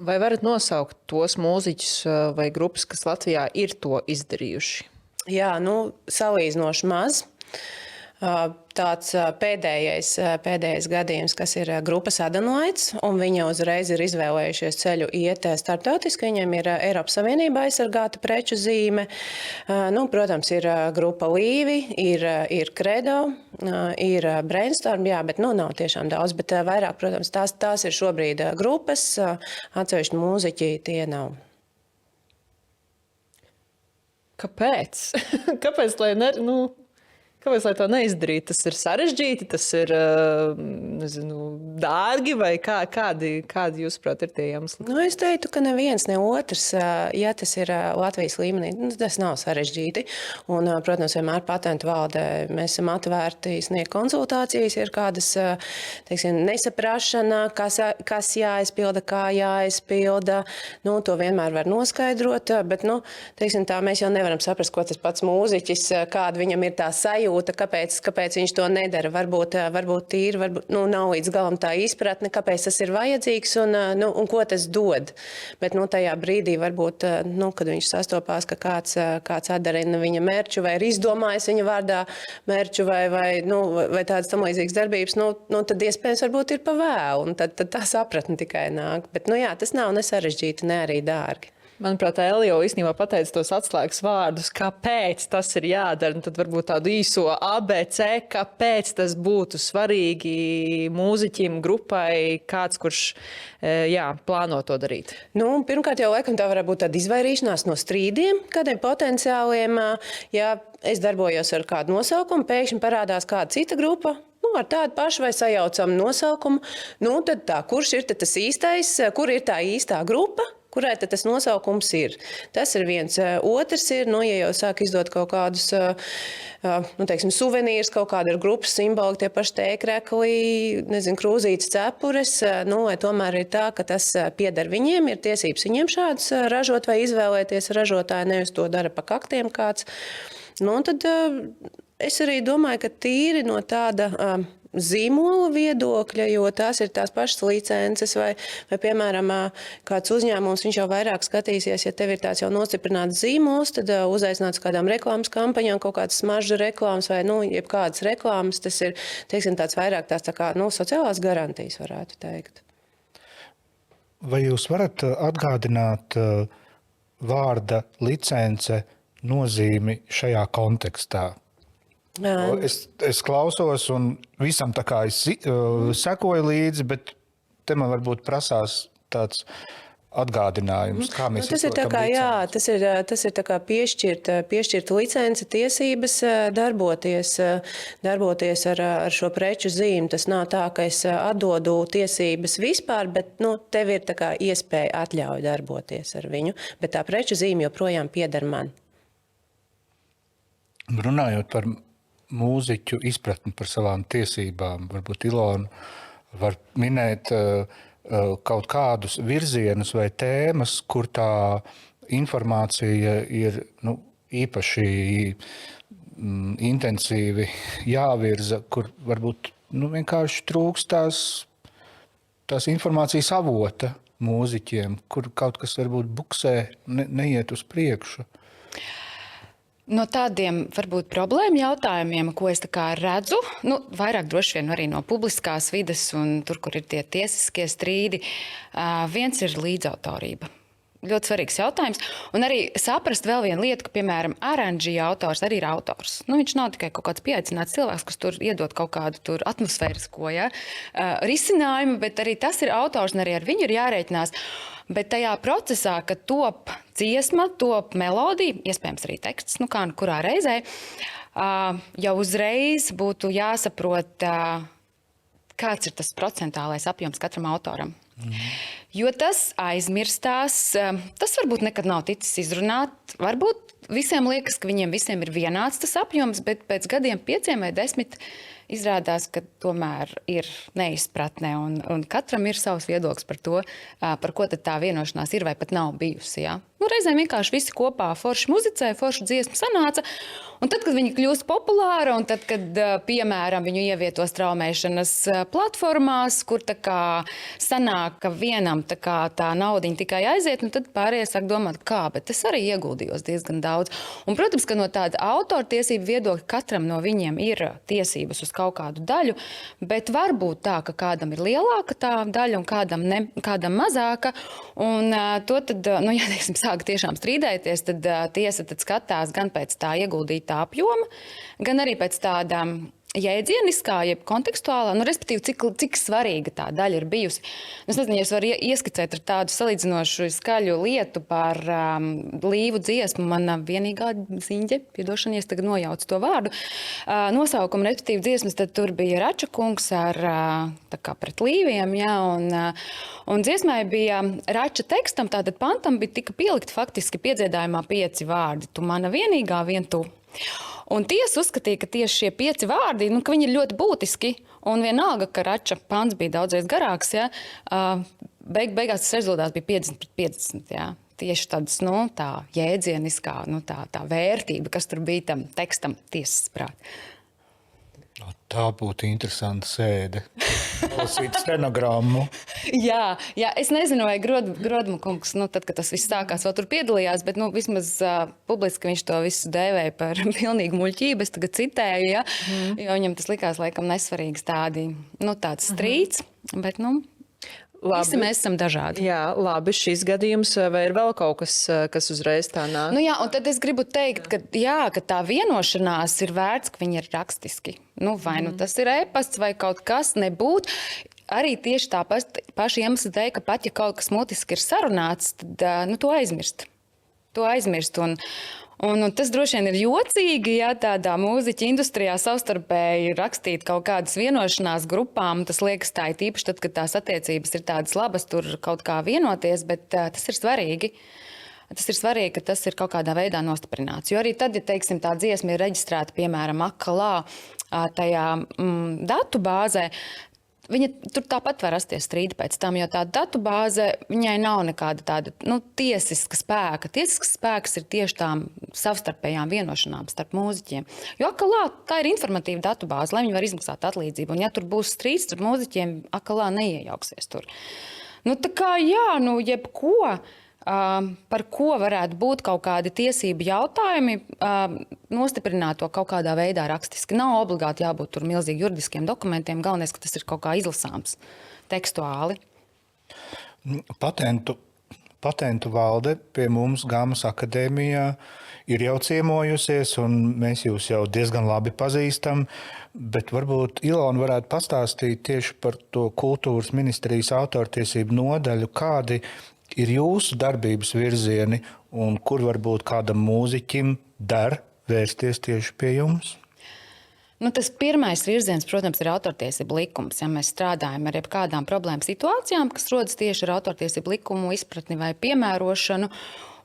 S1: Vai varat nosaukt tos mūziķus vai grupas, kas Latvijā ir to izdarījuši?
S6: Jā, salīdzinoši maz. Tāds pēdējais gadījums, kas ir grupa Sadonlights, un viņi uzreiz ir izvēlējušies ceļu iet starptautiski. Viņiem ir Eiropas Savienībā aizsargāta preču zīme. Protams, ir grupa Līvi, ir Credo, ir Brainstorm, jā, bet nav tiešām daudz, bet vairāk, protams, tās ir šobrīd grupas, atsevišķi mūziķi tie nav.
S1: Kāpēc? Kāpēc, Kāpēc to neizdarīt? Tas ir sarežģīti, tas ir dārgi vai kādi jūsuprāt ir tie iemesli?
S6: Es teiktu, ka neviens, ne otrs, ja tas ir Latvijas līmenī, tas nav sarežģīti. Un, protams, vienmēr patentu valdē mēs esam atvērti sniegt konsultācijas, ir kādas, teiksim, nesaprašana, kas jāizpilda, kā jāizpilda. To vienmēr var noskaidrot, bet, teiksim tā, mēs jau nevaram saprast, ko tas pats mūziķis, kāda viņam ir tā sajūta. Kāpēc viņš to nedara. Varbūt tīri, nav līdz galam tā izpratne, kāpēc tas ir vajadzīgs un ko tas dod. Bet tajā brīdī varbūt, kad viņš sastopās, ka kāds atdarina viņa merču vai ir izdomājis viņa vārdā merču vai tādas tam līdzīgas darbības, tad iespējams varbūt ir pa vēlu, un tad tā sapratne tikai nāk. Bet, jā, tas nav ne sarežģīti, ne arī dārgi.
S1: Manuprāt, Elija jau īstenībā pateica tos atslēgas vārdus, kāpēc tas ir jādara. Un tad varbūt tādu īso ABC, kāpēc tas būtu svarīgi mūziķim, grupai, kāds, kurš plāno to darīt.
S6: Pirmkārt, jau laikam tā varētu būt tāda izvairīšanās no strīdiem, kādiem potenciāliem. Ja es darbojos ar kādu nosaukumu, pēkšņi parādās kāda cita grupa, ar tādu pašu vai sajaucamu nosaukumu, tad tā, kurš ir tas īstais, kur ir tā īstā grupa? Kurai tad tas nosaukums ir? Tas ir viens. Otrs ir, ja jau sāk izdot kaut kādus, teiksim, suvenīrus, kaut kāda ir grupas simboli, tie paši tēkrekli, krūzītes cepures, vai tomēr ir tā, ka tas pieder viņiem, ir tiesības viņiem šādus ražot vai izvēlēties ražotāji, nevis to dara pa kaktiem kāds. Tad es arī domāju, ka tīri no tāda zīmola viedokļa, jo tās ir tās pašas licences vai piemēram, kāds uzņēmums, viņš jau vairāk skatīsies, ja tev ir tāds jau nostiprināts zīmols, tad uzaicināts kādām reklāmas kampaņām, kaut kādas smaržu reklāmas vai, jebkādas reklāmas, tas ir, teiksim, tāds vairāk tās tā kā, sociālās garantijas, varētu teikt.
S2: Vai jūs varat atgādināt vārda licence nozīmi šajā kontekstā? Es klausos un visam tā kā es sekoju līdzi, bet te man varbūt prasās tāds atgādinājums, kā mēs
S6: tas ir tā kā, jā, tas ir tā kā piešķirt licence tiesības darboties ar šo preču zīmi. Tas nav tā, ka es atdodu tiesības vispār, bet tev ir tā kā iespēja atļauj darboties ar viņu, bet tā preču zīme joprojām pieder man.
S2: Runājot par mūziķu izpratni par savām tiesībām, varbūt Ilona var minēt kaut kādus virzienus vai tēmas, kur tā informācija ir īpaši intensīvi jāvirza, kur varbūt vienkārši trūkst tās informācijas avota mūziķiem, kur kaut kas varbūt buksē, neiet uz priekšu.
S5: No tādiem varbūt problēmu jautājumiem, ko es tā kā redzu, vairāk droši vien arī no publiskās vides un tur, kur ir tie tiesiskie strīdi, viens ir līdzautorība. Ļoti svarīgs jautājums. Un arī saprast vēl vienu lietu, ka, piemēram, R&G autors arī ir autors. Viņš nav tikai kaut kāds pieaicināts cilvēks, kas tur iedod kaut kādu tur atmosfērisko risinājumu, bet arī tas ir autors un arī ar viņu ir jārēķinās. Bet tajā procesā, kad top dziesma, top melodija, iespējams arī teksts, kā kurā reizē, jau uzreiz būtu jāsaprot, kāds ir tas procentālais apjoms katram autoram. Jo tas aizmirstās, tas varbūt nekad nav ticis izrunāt. Varbūt visiem liekas, ka viņiem visiem ir vienāds tas apjoms, bet pēc gadiem 5 vai 10 izrādās, ka tomēr ir neizpratne un katram ir savs viedoklis par to, par ko tad tā vienošanās ir vai pat nav bijusi. Ja? Nu, reizēm vienkārši visi kopā forši muzicē, forši dziesmu sanāca. Un tad, kad viņi kļūst populāra, un tad, kad, piemēram, viņu ievieto straumēšanas platformās, kur tā kā sanāk, ka vienam tā naudiņa tikai aiziet, nu tad pārējie sāk domāt, bet es arī ieguldījos diezgan daudz. Un, protams, ka no tāda autortiesību viedokļa katram no viņiem ir tiesības uz kaut kādu daļu, bet var būt tā, ka kādam ir lielāka tā daļa un kādam mazāka. Un to tad, ja teiksim, sāk tiešām strīdēties, tad tiesa tad skatās gan pēc tā ieguldītā apjoma, gan arī pēc tādām jēdzieniskā, jeb kontekstuālā, respektīvi, cik svarīga tā daļa ir bijusi. Es nezinu, ja es varu ieskicēt ar tādu salīdzinošu skaļu lietu par Līvu dziesmu. Mana vienīgā ziņģe, piedošana, ja es tagad nojaucu to vārdu, nosaukumu, respektīvi dziesmas, tad tur bija Rača kungs ar tā kā pret Līviem, ja, un dziesmai bija Rača tekstam, tātad pantam bija tika pielikt faktiski piedziedājumā 5 vārdi. Tu mana vienīgā, vien tu. Un tiesa uzskatīja, ka tieši šie 5 vārdi, ka viņi ir ļoti būtiski, un vienalga, ka Rača pants bija daudzreiz garāks, ja, beigās tas rezultāts bija 50/50, ja. Tieši tādas, tā jēdzieniskā, tā vērtība, kas tur bija tam tekstam tiesas prāt.
S2: Tā būtu interesanta sēde. Lasīt stenogrammu.
S5: Jā, es nezinu, vai Grodma kungs, tad, kad tas viss sākās, vēl tur piedalījās, bet vismaz publiski viņš to visu dēvēja par pilnīgu muļķību. Es tagad citēju, ja, jo viņam tas likās laikam nesvarīgs tāds strīds, bet, visi mēs esam dažādi.
S1: Jā, labi, šis gadījums, vai ir vēl kaut kas, kas uzreiz tā nāk?
S5: Jā, un tad es gribu teikt, ka tā vienošanās ir vērts, ka viņi ir rakstiski. Vai tas ir e-pasts vai kaut kas nebūt. Arī tieši tā paša iemesla dēļ, ka pat ja kaut kas mutiski ir sarunāts, tad to aizmirst. Un tas droši vien ir jocīgi, ja tādā mūziķa industrijā savstarpēji rakstīt kaut kādas vienošanās grupām. Tas liekas tā ir īpaši tad, kad tās attiecības ir tādas labas, tur kaut kā vienoties, bet tas ir svarīgi. Tas ir svarīgi, ka tas ir kaut kādā veidā nostiprināts. Jo arī tad, ja teiksim, tā dziesma ir reģistrēta, piemēram, akalā tajā datu bāzē, viņa tur tāpat var rasties strīdi pēc tam, jo tā datubāze, viņai nav nekāda tāda tiesiska spēka. Tiesisks spēks ir tieši tām savstarpējām vienošanām starp mūziķiem. Jo akalā tā ir informatīva datubāze, lai viņi var izmaksāt atlīdzību. Un ja tur būs strīds starp mūziķiem, akalā neiejauksies tur. Tā kā jebko, par ko varētu būt kaut kādi tiesību jautājumi, nostiprināt to kaut kādā veidā rakstiski. Nav obligāti jābūt tur milzīgi juridiskiem dokumentiem, galvenais, ka tas ir kaut kā izlasāms tekstuāli.
S2: Patentu valde pie mums Gamas akadēmijā ir jau ciemojusies, un mēs jūs jau diezgan labi pazīstam, bet varbūt Ilona varētu pastāstīt tieši par to kultūras ministrijas autortiesību nodaļu, kādi ir jūsu darbības virzieni un kur varbūt kādam mūziķim der vērsties tieši pie jums?
S5: Tas pirmais virziens, protams, ir autortiesību likums. Ja mēs strādājam ar jebkādām problēmu situācijām, kas rodas tieši ar autortiesību likumu izpratni vai piemērošanu,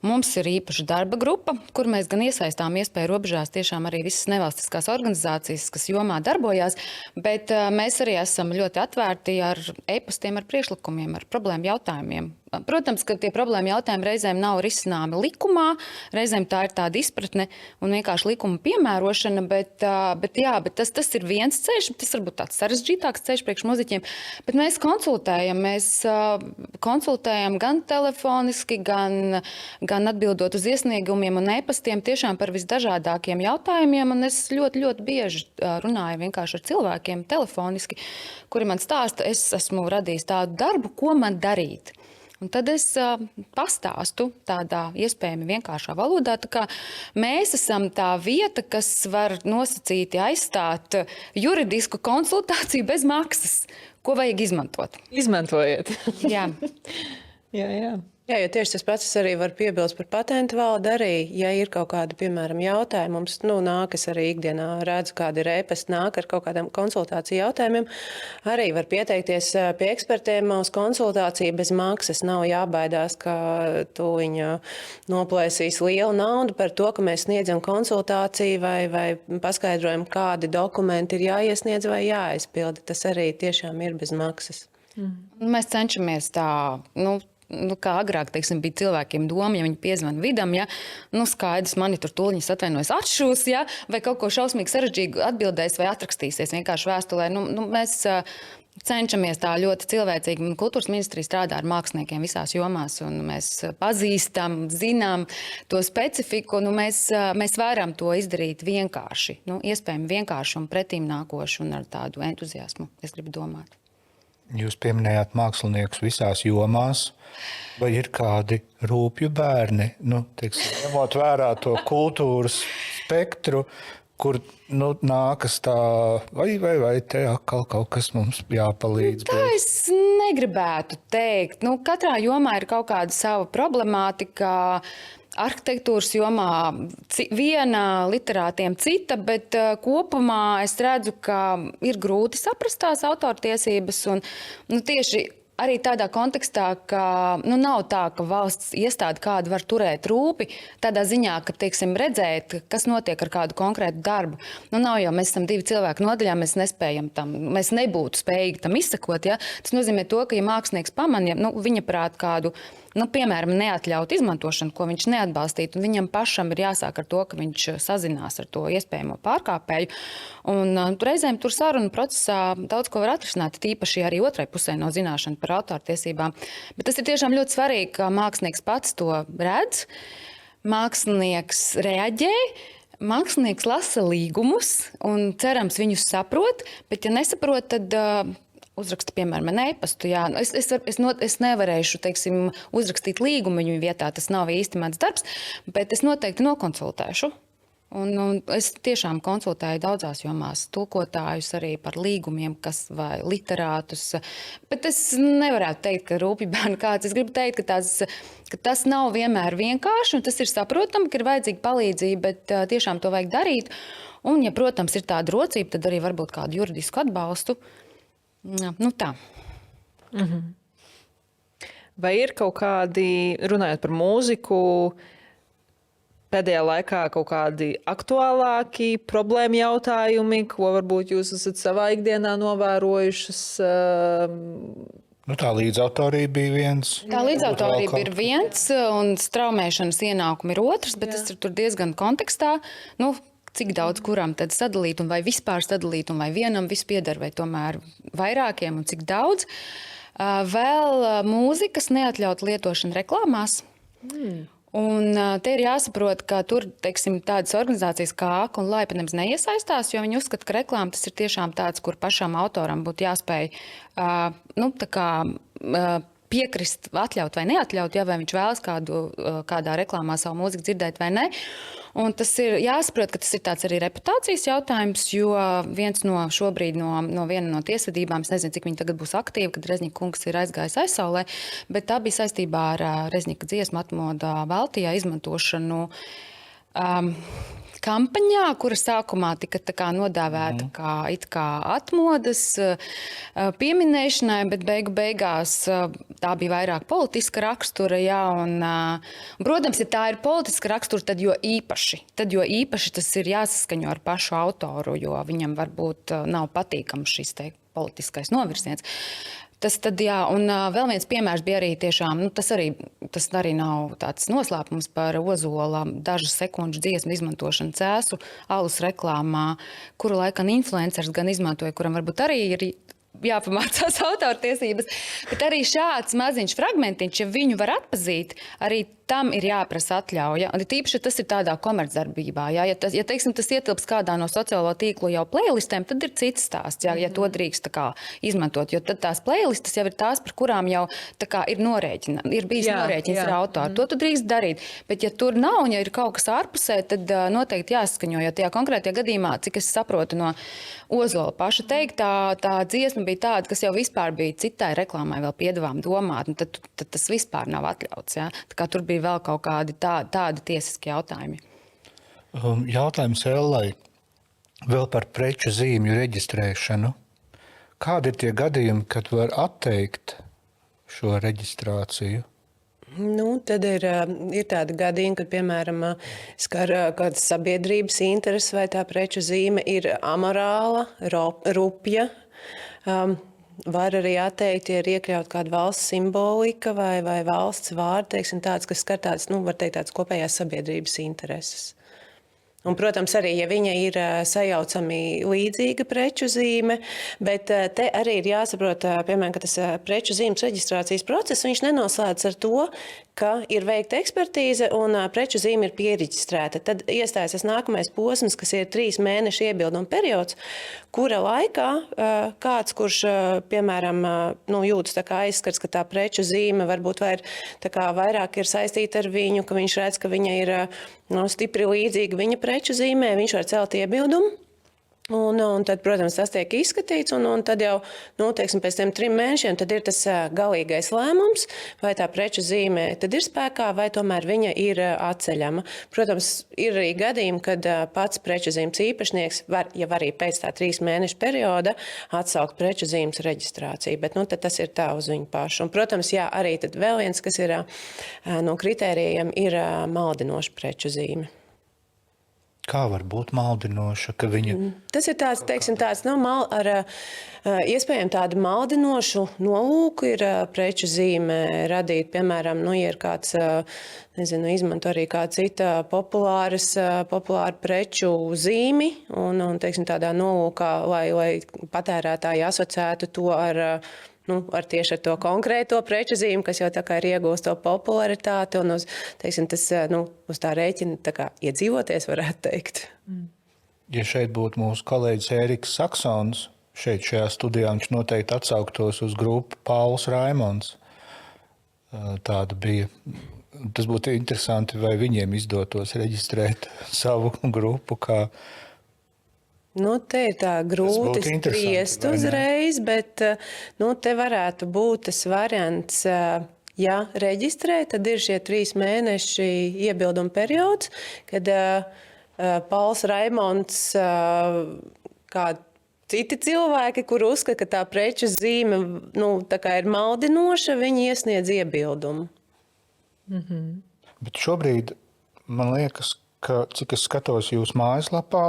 S5: mums ir īpaša darba grupa, kur mēs gan iesaistām iespēju robežās tiešām arī visas nevalstiskās organizācijas, kas jomā darbojās, bet mēs arī esam ļoti atvērti ar e-pastiem, ar priekšlikumiem, ar problēmu jautājumiem. Protams, ka tie problēma jautājumi reizēm nav risināmi likumā, reizēm tā ir tāda izpratne un vienkārši likuma piemērošana, bet tas ir viens ceļš, tas varbūt tāds sarežģītāks ceļš priekš muziķiem, bet mēs konsultējam gan telefoniski, gan atbildot uz iesniegumiem un e-pastiem tiešām par visdažādākiem jautājumiem, un es ļoti, ļoti bieži runāju vienkārši ar cilvēkiem telefoniski, kuri man stāsta, es esmu radījis tādu darbu, ko man darīt. Un tad es pastāstu tādā iespējami vienkāršā valodā. Tā kā mēs esam tā vieta, kas var nosacīti aizstāt juridisku konsultāciju bez maksas. Ko vajag izmantot?
S1: Izmantojiet.
S5: Jā.
S1: Jā.
S6: Jā, jo tieši tas pats es arī varu piebilst par patentu valdi. Arī, ja ir kaut kādi, piemēram, jautājumi, mums nākas arī ikdienā, redzu, kādi ir ēpasti, nāk ar kaut kādām konsultāciju jautājumiem, arī var pieteikties pie ekspertiem uz konsultāciju bez maksas. Nav jābaidās, ka tu viņa noplēsīs lielu naudu par to, ka mēs sniedzam konsultāciju vai paskaidrojam, kādi dokumenti ir jāiesniedz vai jāaizpilda. Tas arī tiešām ir bez maksas.
S5: Mēs cenšamies tā, kā agrāk, teiksim, bija cilvēkiem doma, ja viņi piezvana Vidam, ja, skaidrs, mani tur tūliņas atvainojas atšūs, ja, vai kaut ko šausmīgi sarežģīgu atbildēs vai atrakstīsies vienkārši vēstulē. Mēs cenšamies tā ļoti cilvēcīgi. Kultūras ministrija strādā ar māksliniekiem visās jomās, un mēs pazīstam, zinām to specifiku. Mēs varam to izdarīt vienkārši, iespējami vienkārši un pretīm nākoši un ar tādu entuziasmu, es gribu domāt.
S2: Jūs pieminējāt māksliniekus visās jomās, vai ir kādi rūpju bērni, ņemot vērā to kultūras spektru, kur nākas tā, vai te atkal kaut kas mums jāpalīdz?
S5: Tā es negribētu teikt. Katrā jomā ir kaut kāda sava problemātika. Arhitektūras jomā viena, literātiem cita, bet kopumā es redzu, ka ir grūti saprast tās autortiesības. Un tieši arī tādā kontekstā, ka nav tā, ka valsts iestāde kādu var turēt rūpi, tādā ziņā, ka, teiksim, redzēt, kas notiek ar kādu konkrētu darbu. Nav jau, mēs esam 2 cilvēku nodaļā, mēs nespējam tam, mēs nebūtu spējīgi tam izsakot. Ja? Tas nozīmē to, ka, ja mākslinieks pamanīja, viņa prāt kādu, piemēram, neatļaut izmantošanu, ko viņš neatbalstītu, un viņam pašam ir jāsāk ar to, ka viņš sazinās ar to iespējamo pārkāpēju. Un reizēm tur sarunu procesā daudz ko var atrisināt, tīpaši arī otrai pusē no zināšana par autortiesībām. Bet tas ir tiešām ļoti svarīgi, ka mākslinieks pats to redz, mākslinieks reaģē, mākslinieks lasa līgumus un cerams viņus saprot, bet ja nesaprot, tad uzraksta, piemēram, e-pastu. Jā. Es nevarēšu, teiksim, uzrakstīt līgumu viņu vietā, tas nav īsti mans darbs, bet es noteikti nokonsultēšu. Un es tiešām konsultēju daudzās jomās tulkotājus arī par līgumiem, vai literātus. Bet es nevarētu teikt, ka rūpju bērnu kāds. Es gribu teikt, ka tas nav vienmēr vienkārši, un tas ir saprotami, ka ir vajadzīga palīdzība, bet tiešām to vajag darīt. Un, ja, protams, ir tāda rocība, tad arī varbūt kādu juridisku atbalstu. Tā.
S1: Vai ir kaut kādi, runājot par mūziku, pēdējā laikā kaut kādi aktuālāki problēma jautājumi, ko varbūt jūs esat savā ikdienā novērojušas?
S2: Tā līdzautorība bija viens.
S5: Tā līdzautorība ir viens, un straumēšanas ienākumi ir otrs, bet tas ir tur diezgan kontekstā. Cik daudz kuram tad sadalīt, un vai vispār sadalīt, un vai vienam viss pieder, vai tomēr vairākiem, un cik daudz. Vēl mūzikas neatļaut lietošana reklāmās. Un te ir jāsaprot, ka tur, teiksim, tādas organizācijas kā AK un Lai nemaz neiesaistās, jo viņi uzskata, ka reklāma tas ir tiešām tāds, kur pašam autoram būtu jāspēj piekrist, atļaut vai neatļaut, ja vai viņš vēlas kādā reklāmā savu mūziku dzirdēt vai ne. Un tas ir jāsaprot, ka tas ir tāds arī reputācijas jautājums, jo viens šobrīd no viena no tiesvedībām, es nezinu, cik viņi tagad būs aktīvi, kad Rezņika kungs ir aizgājis aizsaulē, bet tā bija saistībā ar Rezņika dziesmu Atmodā Baltijā izmantošanu kampaņā, kura sākumā tika nodēvēta kā atmodas pieminēšanai, bet beigās tā bija vairāk politiska rakstura. Jā, un, protams, ja tā ir politiska rakstura, tad jo īpaši tas ir jāsaskaņo ar pašu autoru, jo viņam varbūt nav patīkams šis politiskais novirziens. Tas tad, jā, un vēl viens piemērs bija arī tiešām, tas arī nav tāds noslēpums par Ozola dažu sekundžu dziesmu izmantošanu Cēsu alus reklāmā, kuru laikam influencers gan izmantoja, kuram varbūt arī ir jāpamācās autortiesības, bet arī šāds maziņš fragmentiņš, ja viņu var atpazīt, arī tam ir jāprasa atļauja. Un tīpaši tas ir tādā komercdarbībā. Ja teiksim, tas ietilps kādā no sociālo tīklu jau playlistēm, tad ir cits stāsts, ja to drīkst tā kā izmantot. Jo tad tās playlistas jau ir tās, par kurām jau tā kā ir bijis norēķins ar autoru. To tu drīkst darīt. Bet ja tur nav un ja ir kaut kas ārpusē, tad noteikti jāskaņo. Jo tajā konkrētajā gadījumā, cik es saprotu no Ozola paša teiktā, tā dziesma bija tāda, kas jau vispār bija citai reklāmai vēl piedevām domāt. Tad tas vispār nav atļauts. Ja? Tā kā tur bija vēl kaut kādi tādi tiesiski jautājumi.
S2: Jautājums Ellai vēl par preču zīmju reģistrēšanu. Kādi ir tie gadījumi, kad var atteikt šo reģistrāciju?
S6: Tad ir tādi gadījumi, kad, piemēram, skar kādas sabiedrības intereses vai tā preču zīme ir amorāla, rupja. Var arī atteikt, ja ir iekļaut kāda valsts simbolika vai valsts vārdi, teiksim, tāds, kas skar tāds, var teikt, tāds kopējās sabiedrības intereses. Un, protams, arī, ja viņa ir sajaucami līdzīga preču zīme, bet te arī ir jāsaprot, piemēram, ka tas preču zīmes reģistrācijas process, viņš nenoslēdz ar to, ka ir veikta ekspertīze un preču zīme ir piereģistrēta. Tad iestājas tas nākamais posms, kas ir 3 mēnešu iebilduma periods, kura laikā kāds, kurš, piemēram, jūtas tā kā aizskars, ka tā preču zīme varbūt vairāk ir saistīta ar viņu, ka viņš redz, ka viņa ir stipri līdzīga viņa preču zīmē, viņš var celt iebildumu. Un tad, protams, tas tiek izskatīts, un tad jau, teiksim, pēc tiem 3 mēnešiem tad ir tas galīgais lēmums, vai tā preču zīme tad ir spēkā, vai tomēr viņa ir atceļama. Protams, ir arī gadījumi, kad pats preču zīmes īpašnieks var, jau arī pēc tā 3 mēnešu perioda, atsaukt preču zīmes reģistrāciju, bet tad tas ir tā uz viņu pašu. Un, protams, jā, arī tad vēl viens, kas ir no kritērijiem, ir maldinoša preču zīme.
S2: Kā var būt maldinoša, ka viņa...
S6: Tas ir tāds, teiksim, ar iespējami tādu maldinošu nolūku ir preču zīme radīt. Piemēram, ja ir kāds, izmanto arī kāda cita populāra preču zīmi un teiksim, tādā nolūkā, lai patērētāji asociētu to tieši ar to konkrēto preču zīmi, kas jau tā kā ir iegūst to popularitāti un uz tā rēķina tā kā iedzīvoties, varētu teikt.
S2: Ja šeit būtu mūsu kolēģis Ēriks Saksons, šajā studijā viņš noteikti atsauktos uz grupu Pauls Raimonds. Tāda bija. Tas būtu interesanti, vai viņiem izdotos reģistrēt savu grupu kā...
S6: Te ir tā grūti spriest uzreiz, bet te varētu būt tas variants, ja reģistrē, tad ir šie 3 mēneši iebilduma periods, kad Pauls Raimonds, kā citi cilvēki, kur uzskata, ka tā preču zīme tā kā ir maldinoša, viņi iesniedz iebildumu.
S2: Bet šobrīd man liekas, ka, cik es skatos jūsu mājaslapā,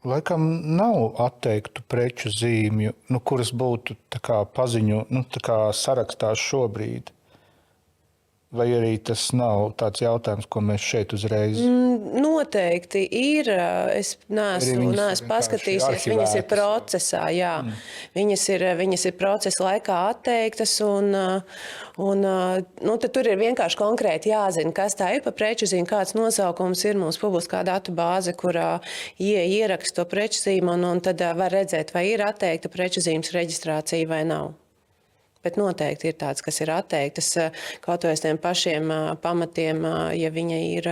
S2: laikam nav atteiktu preču zīmju, kuras būtu tā kā paziņu, tā kā sarakstās šobrīd. Vai arī tas nav tāds jautājums, ko mēs šeit uzreiz...
S6: Noteikti ir. Es neesmu paskatījusies. Viņas ir procesā, jā. Viņas ir procesa laikā atteiktas tad tur ir vienkārši konkrēti jāzina, kas tā ir pa preču zīmi, kāds nosaukums ir mūsu publiskā datu bāze, kurā ieraksta to preču zīmi un tad var redzēt, vai ir atteikta preču zīmes reģistrācija vai nav. Bet noteikti ir tāds, kas ir atteiktas kaut vai tiem pašiem pamatiem, ja viņa ir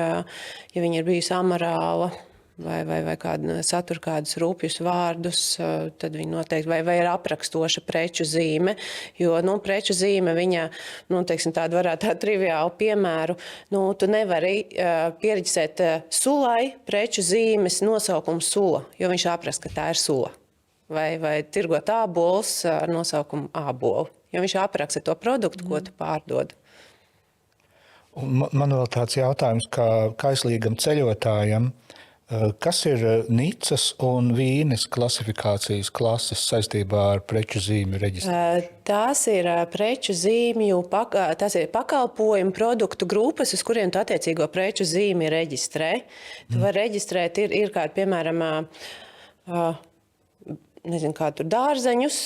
S6: bijusi amorāla vai satur kādus rūpjus vārdus, tad viņa noteikti, vai ir aprakstoša preču zīme, jo, preču zīme, viņa, teiksim, tādu varētu tādu triviālu piemēru, tu nevari piereģistrēt sulai preču zīmes nosaukumu sula, jo viņš apraksta, ka tā ir sula. Vai tirgot ābolus ar nosaukumu ābolu. Jo viņš apraksta to produktu, ko tu pārdod.
S2: Man vēl tāds jautājums, kā kaislīgam ceļotājam, kas ir Nicas un Vīnes klasifikācijas klases saistībā ar preču zīmju reģistrēšanu?
S6: Tās ir preču zīmju, tās ir pakalpojumu produktu grupas, uz kuriem tu attiecīgo preču zīmi reģistrē. Tu vari reģistrēt, ir kādi, piemēram, nezinu, kā tur dārzeņus,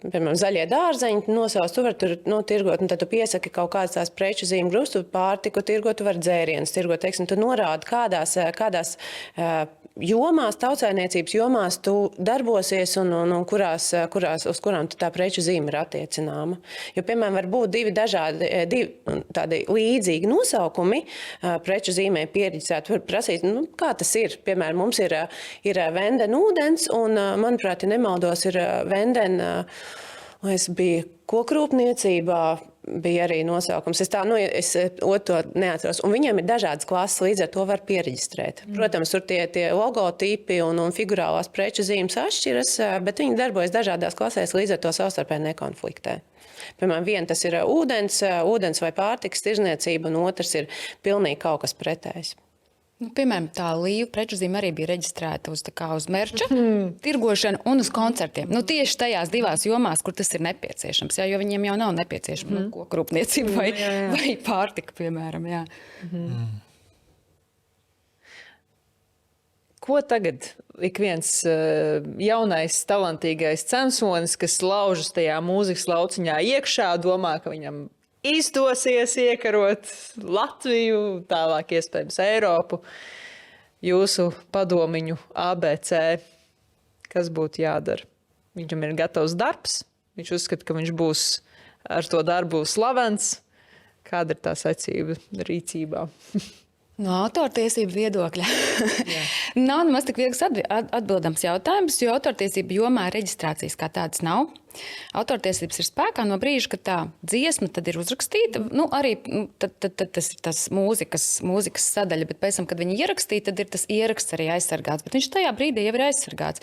S6: piemēram, zaļie dārzeņi nosauc, tu vari tur tirgot, un tad tu piesaki kaut kādas tās preču zīmu grustu, pārtiku tirgot, tu vari dzērienus tirgot, teiksim, tu norādi, kādās jomās, tautsaimniecības jomās tu darbosies un uz kurām tā preču zīme ir attiecināma. Jo, piemēram, var būt divi tādi līdzīgi nosaukumi preču zīmē pieregistrēti. Var prasīt, kā tas ir. Piemēram, mums ir Venden ūdens un, manuprāt, ja nemaldos, ir Venden, es biju kokrūpniecībā, bija arī nosaukums. Es otru neatceros. Un viņiem ir dažādas klases, līdz ar to var pieregistrēt. Protams, tur tie logotipi un figurālās preču zīmes atšķiras, bet viņi darbojas dažādās klasēs, līdz ar to savstarpēji nekonfliktē. Piemēram, viena tas ir ūdens vai pārtikas tirzniecība, un otrs ir pilnīgi kaut kas pretējs.
S5: Piemēram, tā līva preču zīme arī bija reģistrēta uz merča tirgošanu un uz koncertiem. Tieši tajās divās jomās, kur tas ir nepieciešams, jo viņiem jau nav nepieciešama kokrūpniecība vai pārtika, piemēram. Jā.
S1: Ko tagad ik viens jaunais, talantīgais censonis, kas laužas tajā mūzikas lauciņā iekšā, domā, ka viņam izdosies iekarot Latviju, tālāk iespējams Eiropu, jūsu padomiņu ABC, kas būtu jādara? Viņam ir gatavs darbs, viņš uzskata, ka viņš būs ar to darbu slavens. Kāda ir tā secība rīcībā?
S5: No autortiesību viedokļa. Nav nemaz tik viegls atbildams jautājums, jo autortiesību jomā reģistrācijas kā tādas nav. Autortiesības ir spēkā no brīža, kad tā dziesma tad ir uzrakstīta. Tad tas ir tas mūzikas sadaļa, bet pēc tam, kad viņi ierakstīja, tad ir tas ieraksts arī aizsargāts. Bet viņš tajā brīdī jau ir aizsargāts.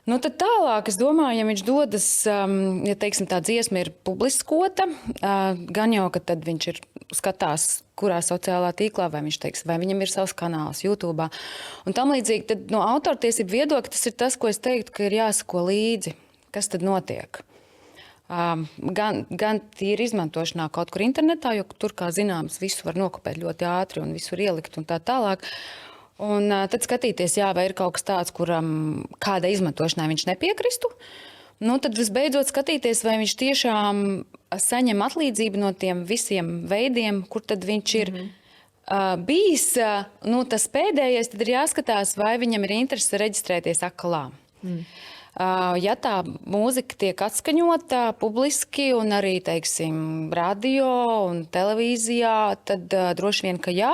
S5: Tad tālāk, es domāju, ja viņš dodas, ja teiksim, tā dziesma ir publiskota, gan jau, ka tad viņš ir skatās, kurā sociālā tīklā, vai viņš teiks, vai viņam ir savs kanāls YouTube. Un tam līdzīgi, tad no autortiesību viedokļa tas ir tas, ko es teiktu, ka ir jāsako līdzi, kas tad notiek. Gan tīri izmantošanā kaut kur internetā, jo tur, kā zināms, visu var nokopēt ļoti ātri un visu var ielikt un tā tālāk. Un tad skatīties, vai ir kaut kas tāds, kuram kāda izmantošanai viņš nepiekristu. Tad visbeidzot skatīties, vai viņš tiešām saņem atlīdzību no tiem visiem veidiem, kur tad viņš ir bijis. Tas pēdējais, tad ir jāskatās, vai viņam ir interese reģistrēties akalā. Ja tā mūzika tiek atskaņota publiski un arī, teiksim, radio un televīzijā, tad droši vien, ka jā,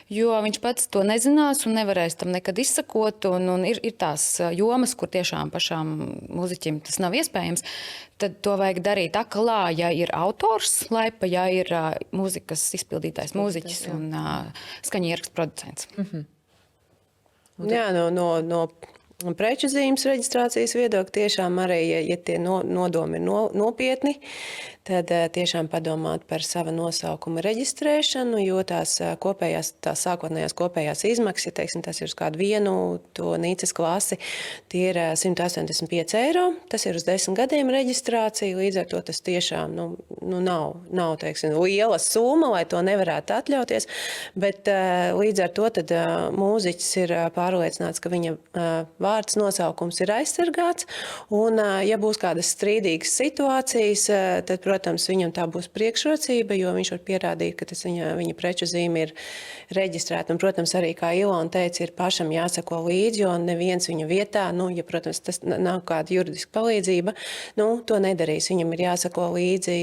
S5: jo viņš pats to nezinās un nevarēs tam nekad izsakot. Un ir tās jomas, kur tiešām pašām mūziķim tas nav iespējams. Tad to vajag darīt akalā, ja ir autors laipa, ja ir mūzikas izpildītājs mūziķis un skaņa ierakstu producents.
S6: Jā, no preču zīmes reģistrācijas viedokļa tiešām arī, ja tie nodomi ir nopietni, tad tiešām padomāt par sava nosaukuma reģistrēšanu, jo tās sākotnējās kopējās izmaksas, ja teiksim, tas ir uz kādu vienu to Nīcas klasi, tie ir 185 eiro. Tas ir uz 10 gadiem reģistrācija, līdz ar to tas tiešām nav teiksim, liela summa, lai to nevarētu atļauties, bet līdz ar to tad mūziķis ir pārliecināts, ka viņa vārds nosaukums ir aizsargāts, un ja būs kādas strīdīgas situācijas, tad, protams, viņam tā būs priekšrocība, jo viņš var pierādīt, ka tas viņa preču zīme ir reģistrēta. Un, protams, arī, kā Ilona teica, ir pašam jāsako līdzi, jo neviens viņa vietā, ja, protams, tas nav kāda juridiska palīdzība, to nedarīs. Viņam ir jāsako līdzi,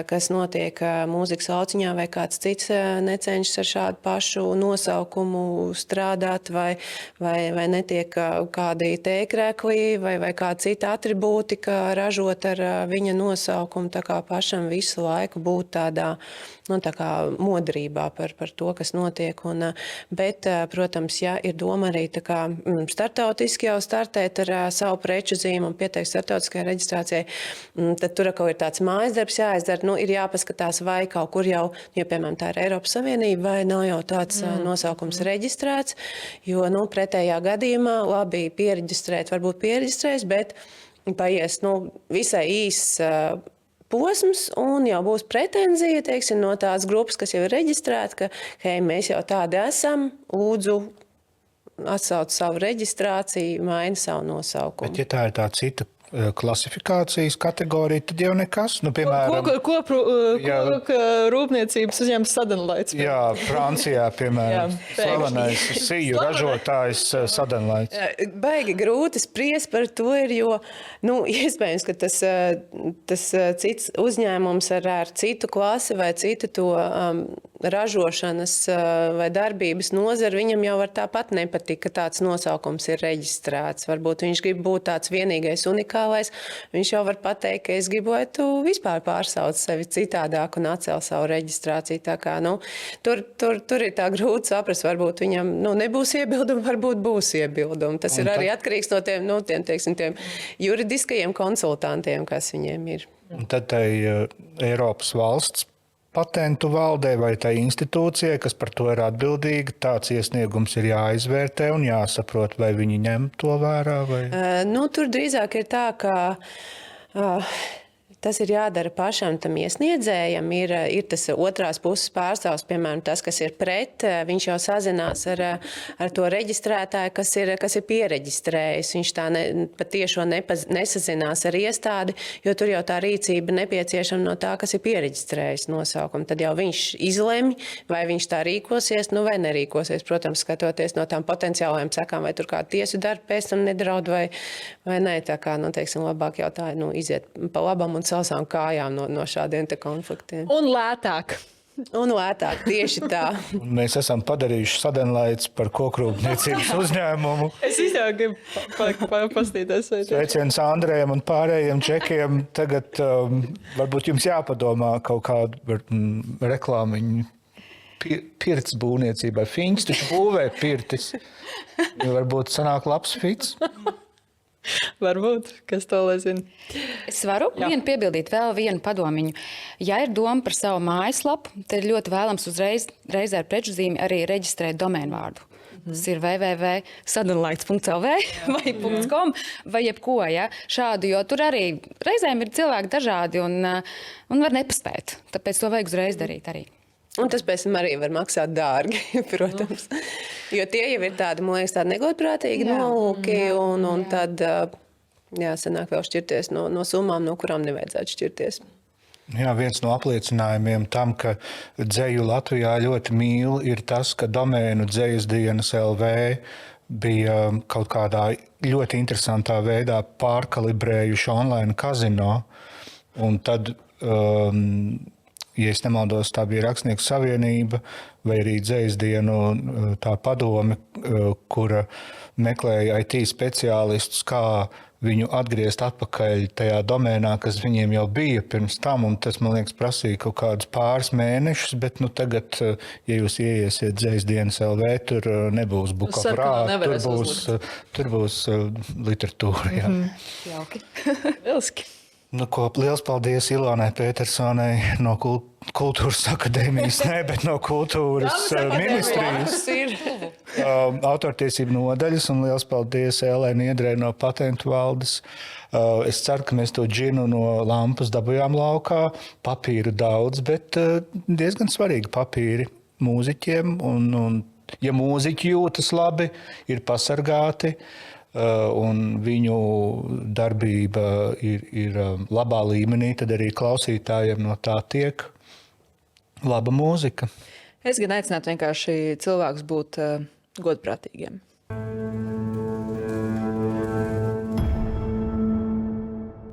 S6: kas notiek mūzikas lauciņā, vai kāds cits necenšas ar šādu pašu nosaukumu strādāt, vai netiek kādi tēkrēkli, vai kāda cita atribūtika ražot ar viņa nosaukumu, tā kā pašam visu laiku būt tādā tā kā modrībā par to, kas notiek. Bet, protams, ja ir doma arī tā kā startautiski jau startēt ar savu preču zīmi un pieteikt startautiskajai reģistrācijai, tad tur kaut ir tāds mājas darbs jāizdara. Ir jāpaskatās, vai kaut kur jau, ja, piemēram, tā ir Eiropas Savienība, vai nav jau tāds nosaukums reģistrēts, jo, pretējā gadījumā labi piereģistrēt, varbūt piereģistrēs, bet paies, visai īss posms, un jau būs pretenzija, teiksim, no tās grupas, kas jau ir reģistrēta, ka, hei, mēs jau tādi esam, lūdzu, atsauc savu reģistrāciju, maina savu nosaukumu.
S2: Bet, ja tā ir tā cita klasifikācijas kategorija, tad jau nekas. Nu, piemēram,
S1: Koku rūpniecības uzņēmums Sadenlaits.
S2: jā, Francijā, piemēram,
S1: Jā,
S2: slavenais siju ražotājs Sadenlaits.
S6: Baigi grūti spriest par to, jo iespējams, ka tas cits uzņēmums ar citu klasi vai citu to ražošanas vai darbības nozari, viņam jau var tāpat nepatīk, ka tāds nosaukums ir reģistrēts. Varbūt viņš grib būt tāds vienīgais unikālais. Viņš jau var pateikt, ka es gribu, lai tu vispār pārsauc sevi citādāk un atcel savu reģistrāciju. Tā kā, tur ir tā grūti saprast. Varbūt viņam nebūs iebildumi, varbūt būs iebildumi. Tas ir arī atkarīgs no tiem juridiskajiem konsultantiem, kas viņiem ir.
S2: Un tad tai Eiropas valsts patentu valdē vai tai institūcijai, kas par to ir atbildīga, tāds iesniegums ir jāizvērtē un jāsaprot, vai viņi ņem to vērā? Vai?
S6: Tur drīzāk ir tā, ka tas ir jādara pašam tam iesniedzējam. Ir tas otrās puses pārstāvs, piemēram, tas, kas ir pret, viņš jau sazinās ar to reģistrētāju, kas ir piereģistrējis. Viņš tā patiešo nesazinās ar iestādi, jo tur jau tā rīcība nepieciešama no tā, kas ir piereģistrējis nosaukumu. Tad jau viņš izlemj, vai viņš tā rīkosies, vai nerīkosies. Protams, skatoties no tām potenciālajām sekām, vai tur kādu tiesu darbu pēc tam nedraud vai nē. Tā kā, labāk jau tā iziet pa labam un sausām kājām no šādiem te konfliktiem.
S1: Un lētāk.
S6: Un lētāk, tieši tā.
S2: Un mēs esam padarījuši Sadenlaits par kokrūpniecības uzņēmumu.
S1: Es īstenībā gribu pastīties.
S2: Sveiciens Andrejam un pārējiem čekiem. Tagad varbūt jums jāpadomā kaut kādu reklāmiņu pirts būvniecībai. Fiņš taču būvē pirtis. Varbūt sanāk labs fits.
S1: Varbūt, kas to lai zina.
S5: Es varu piebildīt vēl vienu padomiņu. Ja ir doma par savu mājaslapu, tad ir ļoti vēlams uzreiz ar prečuzīmi arī reģistrēt domēnu vārdu. Tas ir www.sadenlaits.lv vai .com vai jebko. Ja? Šādu, jo tur arī reizēm ir cilvēki dažādi un var nepaspēt. Tāpēc to vajag uzreiz darīt arī.
S6: Un tas pēc tam arī var maksāt dārgi, protams. Jo tie jau ir tādi, man liekas, tādi negodprātīgi nolūki, un tad sanāk vēl šķirties no summām, no kurām nevajadzētu šķirties.
S2: Jā, viens no apliecinājumiem tam, ka dzeju Latvijā ļoti mīl, ir tas, ka domēnu dzejas dienas LV bija kaut kādā ļoti interesantā veidā pārkalibrējuši online kazino. Un tad ja es nemaldos, tā bija Rakstnieku savienība vai arī Dzejas dienu tā padome, kura meklēja IT speciālistus, kā viņu atgriezt atpakaļ tajā domēnā, kas viņiem jau bija pirms tam, un tas, man liekas, prasīja kaut kādus pāris mēnešus, bet tagad, ja jūs ieiesiet Dzejas dienas LV, tur nebūs bukaprā, tur būs literatūra. Jā.
S5: Jauki.
S1: Lieliski.
S2: Liels paldies Ilonai Petersonai no Kultūras akadēmijas, bet no Kultūras ministrijas autortiesību nodaļas, un liels paldies Ēlai Niedrei no Patentu valdes. Es ceru, ka mēs to džinu no lampas dabujām laukā. Papīru daudz, bet diezgan svarīgi papīri mūziķiem, un ja mūziķi jūtas labi, ir pasargāti, un viņu darbība ir labā līmenī, tad arī klausītājiem no tā tiek laba mūzika.
S1: Es gan aicinātu vienkārši cilvēkus būt godprātīgiem.